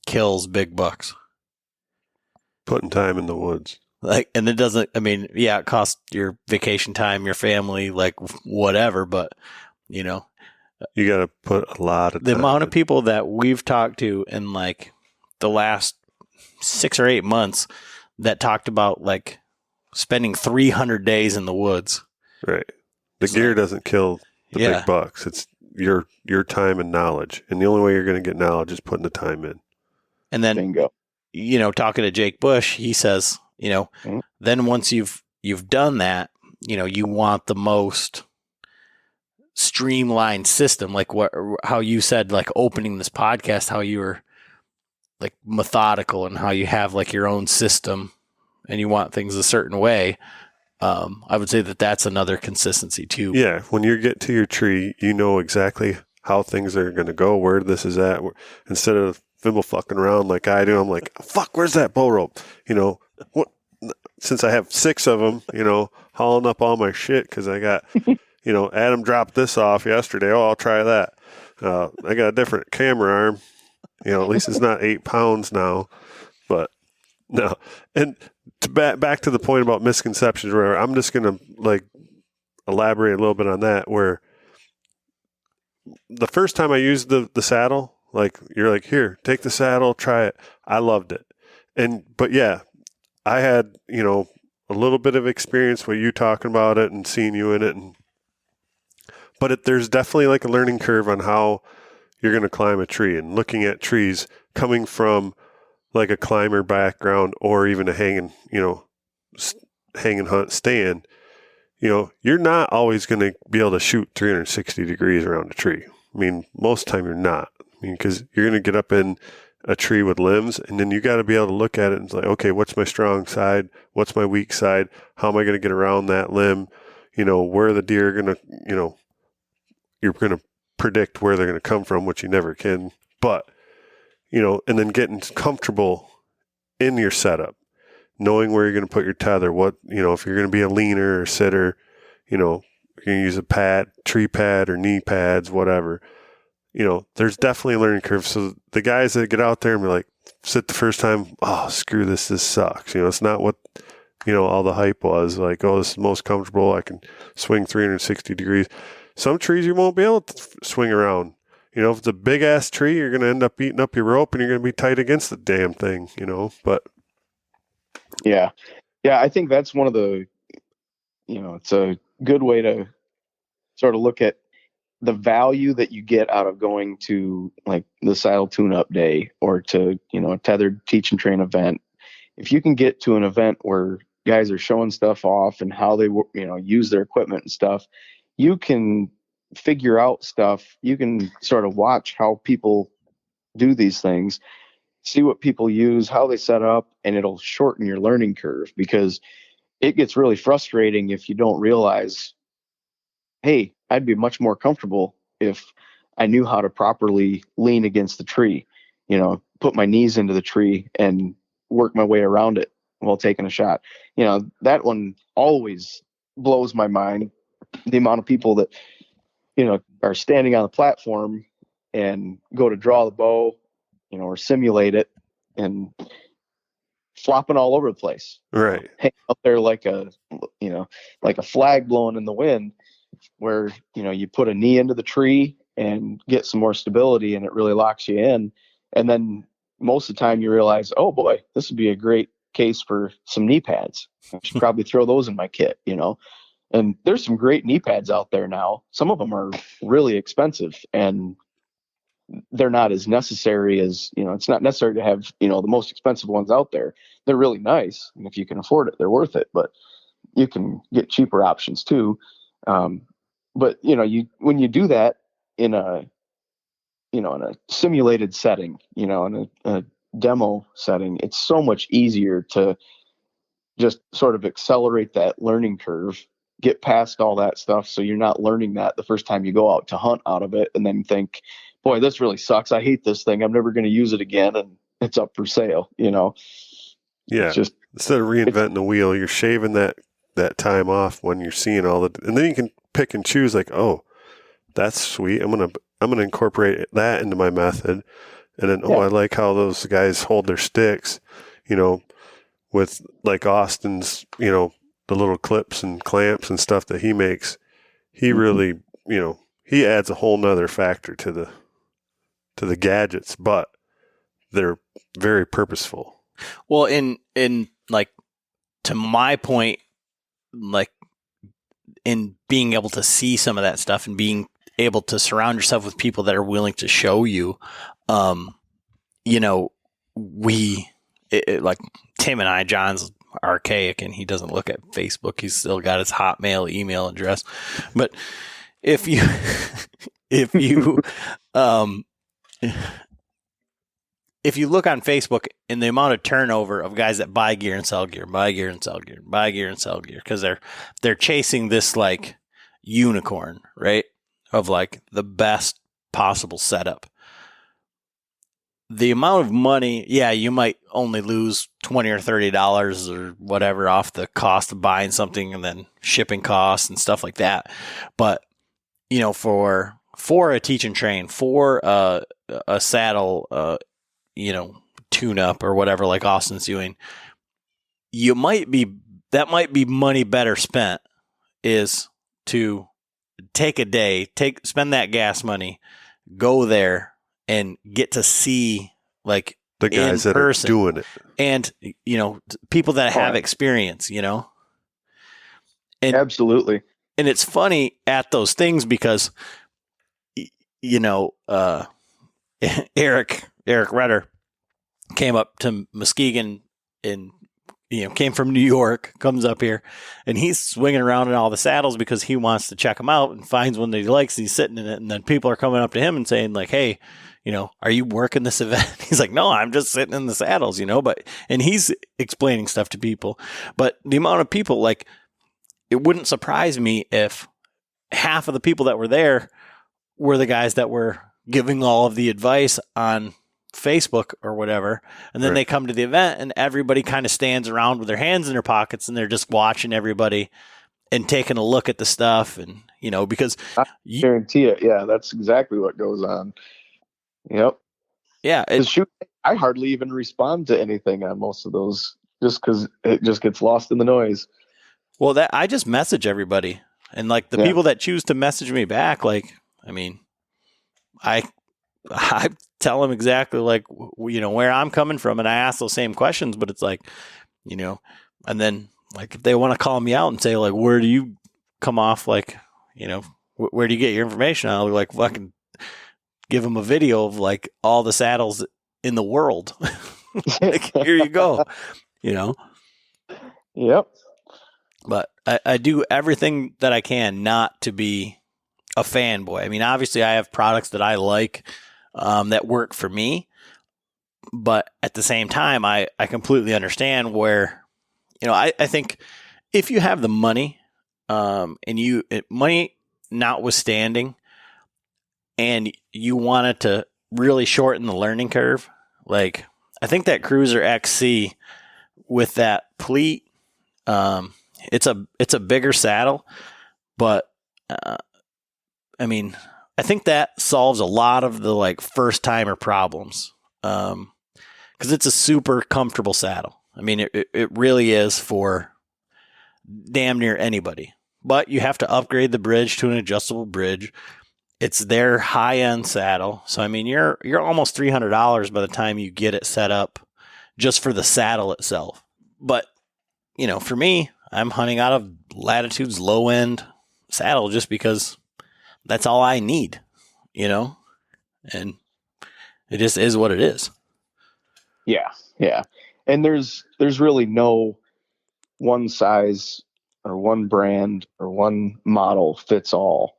kills big bucks? Putting time in the woods. Like, and it doesn't, I mean, yeah, it costs your vacation time, your family, like whatever, but you got to put a lot of the time amount of people that we've talked to in like the last 6 or 8 months that talked about like spending 300 days in the woods. Right. The gear doesn't kill the big bucks. It's your time and knowledge. And the only way you're going to get knowledge is putting the time in. And then, bingo. Talking to Jake Bush, he says, then once you've done that, you want the most streamlined system, like how you said, like opening this podcast, how you were like methodical and how you have like your own system and you want things a certain way. I would say that that's another consistency too. Yeah. When you get to your tree, you know exactly how things are going to go, where this is at. Instead of thimble fucking around like I do, I'm like, fuck, where's that bow rope? What? Since I have 6 of them, hauling up all my shit because I got, Adam dropped this off yesterday. Oh, I'll try that. I got a different camera arm. At least it's not 8 pounds now. But no. And back to the point about misconceptions, where I'm just going to like elaborate a little bit on that, where the first time I used the saddle, like you're like, here, take the saddle, try it. I loved it. But yeah, I had, a little bit of experience with you talking about it and seeing you in it. But there's definitely like a learning curve on how you're going to climb a tree, and looking at trees coming from like a climber background or even a hanging hunt stand. You're not always going to be able to shoot 360 degrees around a tree. I mean, most of the time you're not. Because you're going to get up in a tree with limbs, and then you got to be able to look at it and say, okay, what's my strong side? What's my weak side? How am I going to get around that limb? Where the deer are going to, you're going to predict where they're going to come from, which you never can. But, and then getting comfortable in your setup, knowing where you're going to put your tether, what, if you're going to be a leaner or sitter, you're going to use a pad, tree pad or knee pads, whatever. There's definitely a learning curve. So the guys that get out there and be like, sit the first time, oh, screw this sucks. It's not what, all the hype was like, oh, this is most comfortable. I can swing 360 degrees. Some trees you won't be able to swing around. If it's a big ass tree, you're going to end up eating up your rope and you're going to be tight against the damn thing, but. Yeah. Yeah. I think that's one of the, it's a good way to sort of look at the value that you get out of going to like the saddle tune-up day or to, a tethered teach and train event. If you can get to an event where guys are showing stuff off and how they, use their equipment and stuff, you can figure out stuff. You can sort of watch how people do these things, see what people use, how they set up, and it'll shorten your learning curve, because it gets really frustrating if you don't realize, hey, I'd be much more comfortable if I knew how to properly lean against the tree, put my knees into the tree and work my way around it while taking a shot. That one always blows my mind. The amount of people that, are standing on the platform and go to draw the bow, or simulate it and flopping all over the place. Right. Hang up there like a flag blowing in the wind, where, you put a knee into the tree and get some more stability and it really locks you in. And then most of the time you realize, oh boy, this would be a great case for some knee pads. I should probably throw those in my kit, and there's some great knee pads out there now. Some of them are really expensive and they're not as necessary as, it's not necessary to have, the most expensive ones out there. They're really nice. And if you can afford it, they're worth it, but you can get cheaper options too. But when you do that in a simulated setting, in a demo setting, it's so much easier to just sort of accelerate that learning curve, get past all that stuff. So you're not learning that the first time you go out to hunt out of it and then think, boy, this really sucks. I hate this thing. I'm never going to use it again. And it's up for sale, Yeah. It's just, instead of reinventing the wheel, you're shaving that time off when you're seeing all the, and then you can pick and choose like, oh, that's sweet. I'm going to incorporate that into my method. And then, I like how those guys hold their sticks, with like Austin's, the little clips and clamps and stuff that he makes. He really, he adds a whole nother factor to the gadgets, but they're very purposeful. Well, in like, to my point, like in being able to see some of that stuff and being able to surround yourself with people that are willing to show you, like Tim and I, John's archaic and he doesn't look at Facebook. He's still got his Hotmail email address. But if you look on Facebook and the amount of turnover of guys that buy gear and sell gear, buy gear and sell gear, buy gear and sell gear, because they're chasing this like unicorn, right? Of like the best possible setup. The amount of money, you might only lose $20 or $30 or whatever off the cost of buying something and then shipping costs and stuff like that. But, for a teach and train, for a saddle, tune up or whatever, like Austin's doing, that might be money better spent is to take a day, spend that gas money, go there and get to see like the guys that are doing it and, people that have experience, And absolutely. And it's funny at those things because, Eric Redder came up to Muskegon and, came from New York, comes up here, and he's swinging around in all the saddles because he wants to check them out and finds one that he likes. And he's sitting in it. And then people are coming up to him and saying like, hey, are you working this event? He's like, no, I'm just sitting in the saddles, and he's explaining stuff to people. But the amount of people, like, it wouldn't surprise me if half of the people that were there were the guys that were giving all of the advice on Facebook or whatever. And then they come to the event and everybody kind of stands around with their hands in their pockets and they're just watching everybody and taking a look at the stuff. And, because I guarantee it. Yeah, that's exactly what goes on. Yep. Yeah. I hardly even respond to anything on most of those just because it just gets lost in the noise. Well, I just message everybody. And like the people that choose to message me back, like, I mean, I tell them exactly like, where I'm coming from. And I ask those same questions, but it's like, and then like, if they want to call me out and say like, where do you come off? Like, where do you get your information? I'll like fucking give them a video of like all the saddles in the world. Like, here you go, Yep. But I do everything that I can not to be a fanboy. I mean, obviously I have products that I like that work for me, but at the same time, I completely understand where, I think if you have the money and money notwithstanding, and you wanted to really shorten the learning curve, like I think that Cruiser XC with that pleat, it's a bigger saddle, but I mean, I think that solves a lot of the like first timer problems. Because it's a super comfortable saddle. I mean, it really is for damn near anybody. But you have to upgrade the bridge to an adjustable bridge. It's their high end saddle, so I mean, you're almost $300 by the time you get it set up, just for the saddle itself. But for me, I'm hunting out of Latitude's low end saddle just because that's all I need, and it just is what it is. Yeah. And there's really no one size or one brand or one model fits all.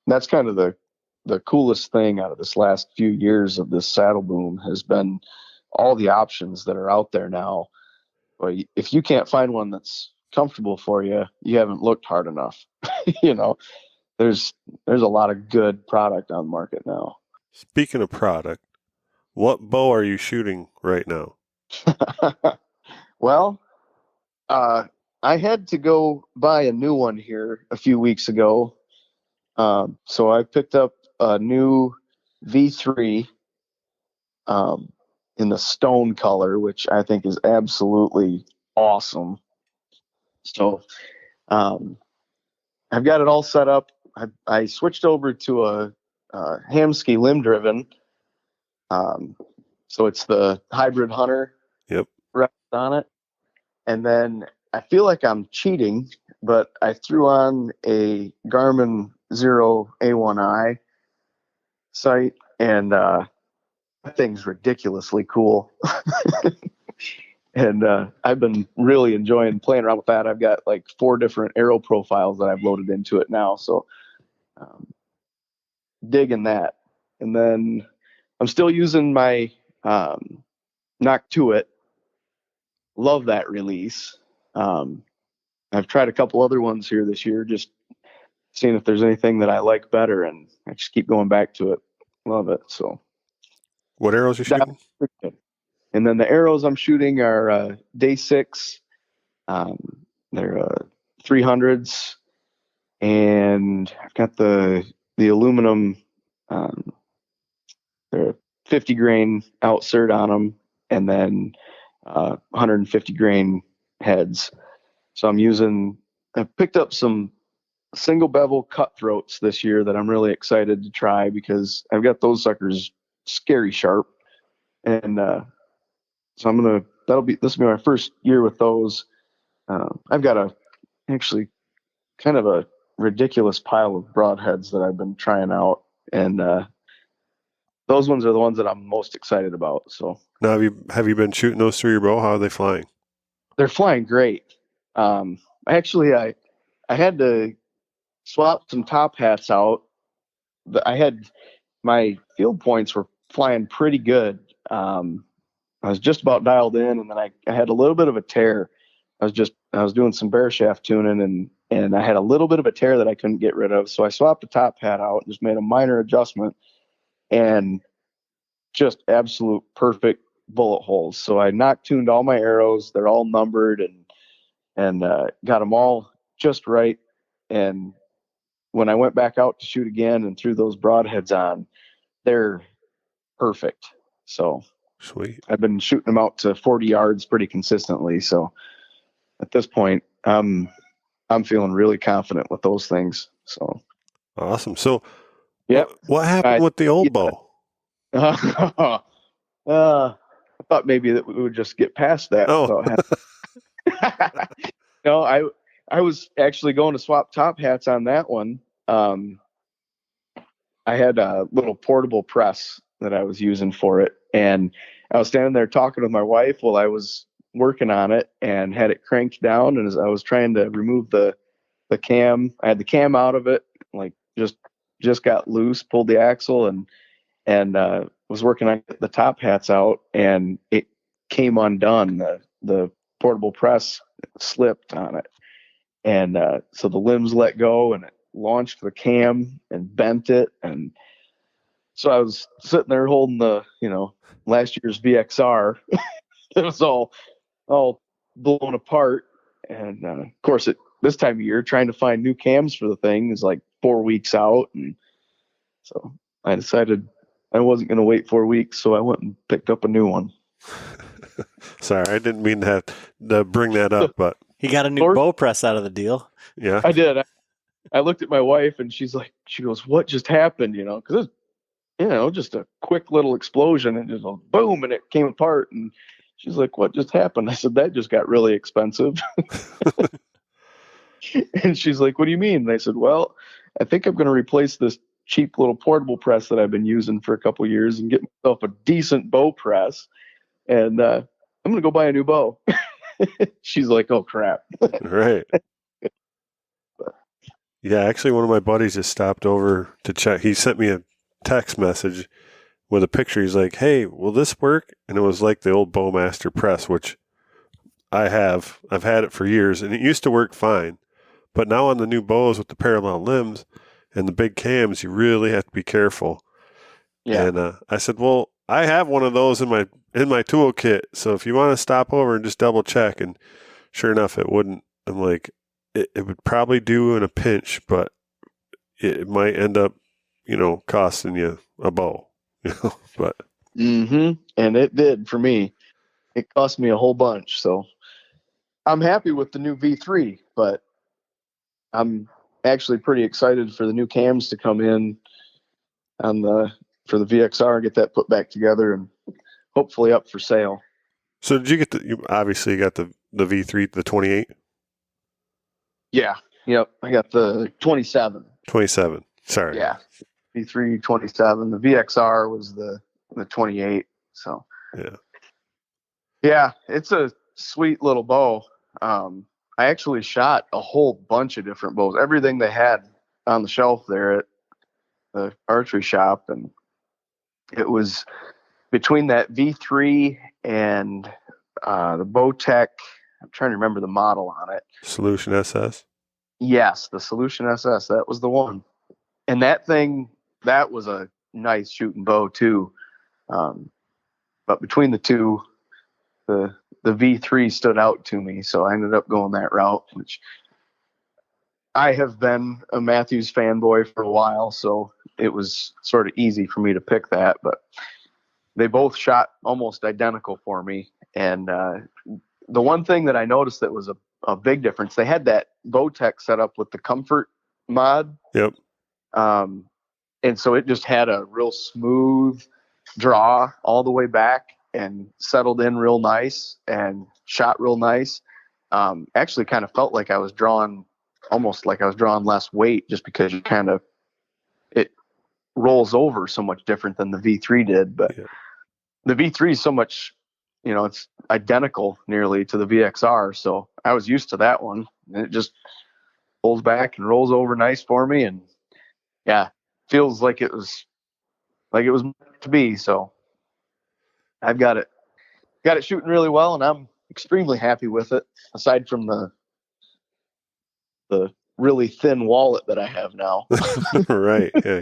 That's kind of the coolest thing out of this last few years of this saddle boom has been all the options that are out there now. But if you can't find one that's comfortable for you, you haven't looked hard enough. There's a lot of good product on the market now. Speaking of product, what bow are you shooting right now? Well, I had to go buy a new one here a few weeks ago. So I picked up a new V3 in the stone color, which I think is absolutely awesome. So I've got it all set up. I switched over to a Hamsky limb driven. So it's the hybrid hunter. Yep. Rest on it. And then I feel like I'm cheating, but I threw on a Garmin Zero A1i sight, and that thing's ridiculously cool. And I've been really enjoying playing around with that. I've got like 4 different arrow profiles that I've loaded into it now, so digging that. And then I'm still using my Knock to It. Love that release. I've tried a couple other ones here this year, just seeing if there's anything that I like better, and I just keep going back to it. Love it. So, what arrows are you shooting? And then the arrows I'm shooting are Day 6. They're 300s, and I've got the aluminum. They're 50 grain outsert on them, and then 150 grain heads. So I've picked up some single bevel cutthroats this year that I'm really excited to try because I've got those suckers scary sharp. And so this will be my first year with those. I've got actually kind of a ridiculous pile of broadheads that I've been trying out. And those ones are the ones that I'm most excited about. So now, have you been shooting those through your bow? How are they flying? They're flying great. Actually, I had to swap some top hats out. I had my field points were flying pretty good. I was just about dialed in, and then I had a little bit of a tear. I was doing some bear shaft tuning, and I had a little bit of a tear that I couldn't get rid of. So I swapped the top hat out and just made a minor adjustment. And just absolute perfect bullet holes. So I knock tuned all my arrows. They're all numbered and got them all just right. And when I went back out to shoot again and threw those broadheads on, they're perfect. So sweet. I've been shooting them out to 40 yards pretty consistently. So at this point, I'm feeling really confident with those things. So awesome. So yep. What happened with the old bow? I thought maybe that we would just get past that. Oh, No, I was actually going to swap top hats on that one. I had a little portable press that I was using for it, and I was standing there talking with my wife while I was working on it, and had it cranked down. And as I was trying to remove the cam, I had the cam out of it, like just got loose, pulled the axle, and was working on the top hats out, and it came undone. The portable press slipped on it, and so the limbs let go, and it launched the cam and bent it. And so I was sitting there holding the last year's VXR. It was all blown apart, and of course this time of year trying to find new cams for the thing is like 4 weeks out, and so I decided I wasn't going to wait 4 weeks, so I went and picked up a new one. Sorry, I didn't mean to bring that up, but he got a new bow press out of the deal. Yeah, I did. I looked at my wife, and she goes, "What just happened?" Because it's just a quick little explosion, and just a boom, and it came apart. And she's like, "What just happened?" I said, "That just got really expensive." And she's like, "What do you mean?" And I said, "Well, I think I'm going to replace this cheap little portable press that I've been using for a couple of years and get myself a decent bow press, and I'm going to go buy a new bow." She's like, "Oh crap!" Right. Yeah, actually, one of my buddies just stopped over to check. He sent me a text message with a picture. He's like, "Hey, will this work?" And it was like the old Bowmaster press, which I have. I've had it for years, and it used to work fine. But now on the new bows with the parallel limbs and the big cams, you really have to be careful. Yeah. And I said, "Well, I have one of those in my toolkit. So if you want to stop over and just double check." And sure enough, it wouldn't. I'm like, it would probably do in a pinch, but it might end up, costing you a bow. But and it did for me. It cost me a whole bunch. So I'm happy with the new V3, but I'm actually pretty excited for the new cams to come in for the VXR and get that put back together and hopefully up for sale. So did you get you obviously got the V3, the 28? Yeah. Yep. I got the 27. 27. Sorry. Yeah. V3 27. The VXR was the 28. So yeah, it's a sweet little bow. I actually shot a whole bunch of different bows, everything they had on the shelf there at the archery shop. And it was between that V3 and the Bowtech. I'm trying to remember the model on it. Solution SS? Yes, the Solution SS. That was the one. And that thing, that was a nice shooting bow too. But between the two, the V3 stood out to me. So I ended up going that route, which I have been a Matthews fanboy for a while. So it was sort of easy for me to pick that. But they both shot almost identical for me. And the one thing that I noticed that was a big difference, they had that Bowtech set up with the comfort mod. Yep. And so it just had a real smooth draw all the way back and settled in real nice and shot real nice. Actually kind of felt like I was drawing almost like I was drawing less weight, just because it rolls over so much different than the V3 did. But the V3 is so much, it's identical nearly to the VXR. So I was used to that one, and it just pulls back and rolls over nice for me. And yeah, feels like it was meant to be. So I've got it shooting really well, and I'm extremely happy with it, aside from the really thin wallet that I have now. Right. Yeah.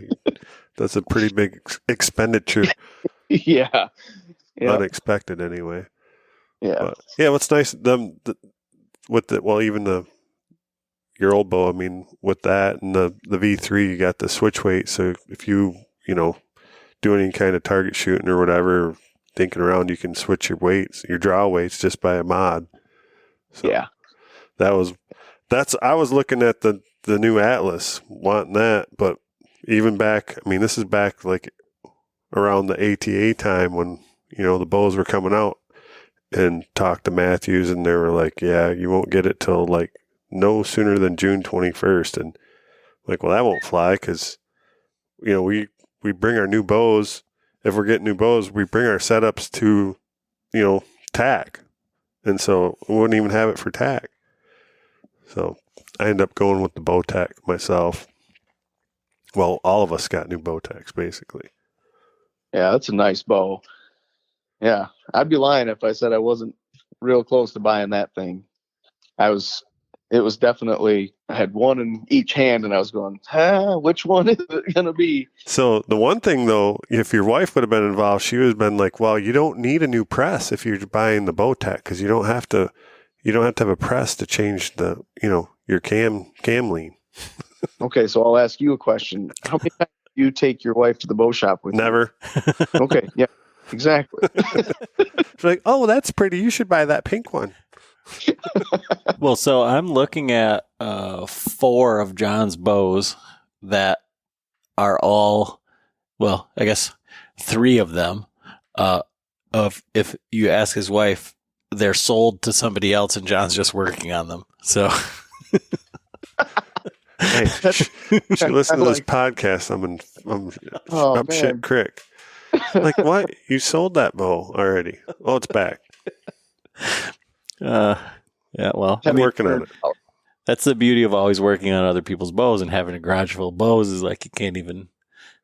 That's a pretty big expenditure. Yeah. Unexpected anyway. Yeah. But, yeah, what's nice your old bow, I mean, with that and the V3, you got the switch weight. So if you do any kind of target shooting or whatever, thinking around, you can switch your weights, your draw weights just by a mod. So yeah. I was looking at the new Atlas, wanting that, but even back, I mean, this is back like around the ATA time when, the bows were coming out, and talked to Matthews, and they were like, yeah, you won't get it till like no sooner than June 21st. And like, well, that won't fly because, we bring our new bows. If we're getting new bows, we bring our setups to, tack. And so we wouldn't even have it for tack. So I ended up going with the bow tack myself. Well, all of us got new bow tacks, basically. Yeah, that's a nice bow. Yeah, I'd be lying if I said I wasn't real close to buying that thing. It was definitely, I had one in each hand, and I was going, which one is it going to be? So the one thing, though, if your wife would have been involved, she would have been like, well, you don't need a new press if you're buying the bow tack, because you don't have to have a press to change the, your cam lean. Okay, so I'll ask you a question. How many times do you take your wife to the bow shop with Never. you? Okay, yeah, exactly. It's like, oh, that's pretty. You should buy that pink one. Well, so I'm looking at 4 of John's bows that are all, well, I guess 3 of them. If you ask his wife, they're sold to somebody else, and John's just working on them. So, hey, she listen to this podcast. I'm shit crick. Like, what? You sold that bow already? Oh, it's back. Yeah, well, I'm working on it. That's the beauty of always working on other people's bows and having a garage full of bows is like you can't even.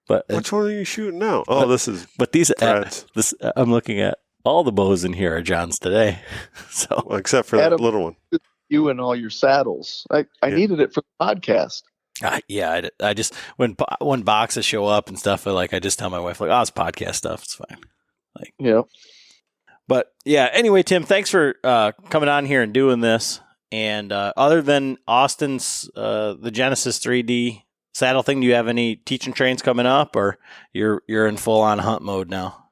But which one are you shooting now? Oh, this is. But these, I'm looking at all the bows in here are John's today. So well, except for that little one. You and all your saddles. I needed it for the podcast. Yeah, I just when boxes show up and stuff, I just tell my wife like, oh, it's podcast stuff. It's fine. Like, yeah. But yeah, anyway, Tim, thanks for coming on here and doing this. And other than Austin's the Genesis 3D saddle thing, do you have any teaching trains coming up, or you're in full on hunt mode now?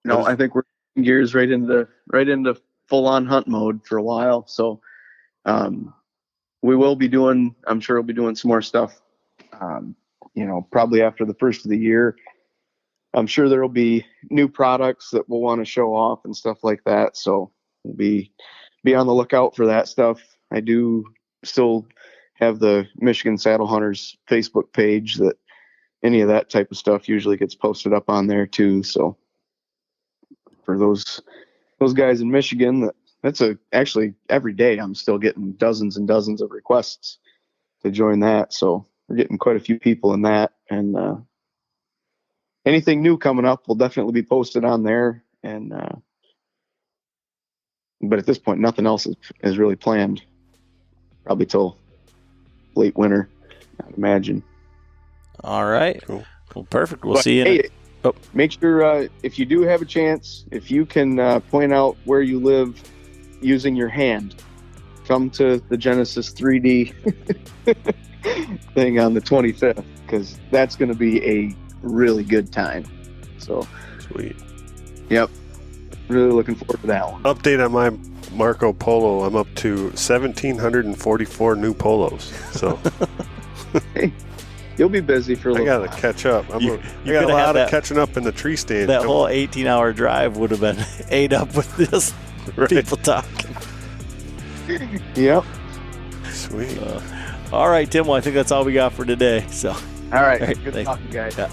No, I think we're gears right into full on hunt mode for a while. So we will be doing. I'm sure we'll be doing some more stuff. Probably after the first of the year. I'm sure there will be new products that we'll want to show off and stuff like that. So we'll be on the lookout for that stuff. I do still have the Michigan Saddle Hunters Facebook page that any of that type of stuff usually gets posted up on there too. So for those guys in Michigan, that's actually every day I'm still getting dozens and dozens of requests to join that. So we're getting quite a few people in that, and anything new coming up will definitely be posted on there. And but at this point, nothing else is really planned. Probably till late winter, I'd imagine. All right. Cool. Well, perfect. We'll see you. Make sure if you do have a chance, if you can point out where you live using your hand, come to the Genesis 3D thing on the 25th, because that's going to be a really good time. So sweet. Yep. Really looking forward to that one. Update on my Marco Polo. I'm up to 1,744 new polos. So hey, you'll be busy for a little while. I got to catch up. You got a lot of catching up in the tree stand. That whole 18-hour drive would have been ate up with just people talking. Yep. Sweet. All right, Tim. Well, I think that's all we got for today. So. All right. Good talking, guys. Yeah.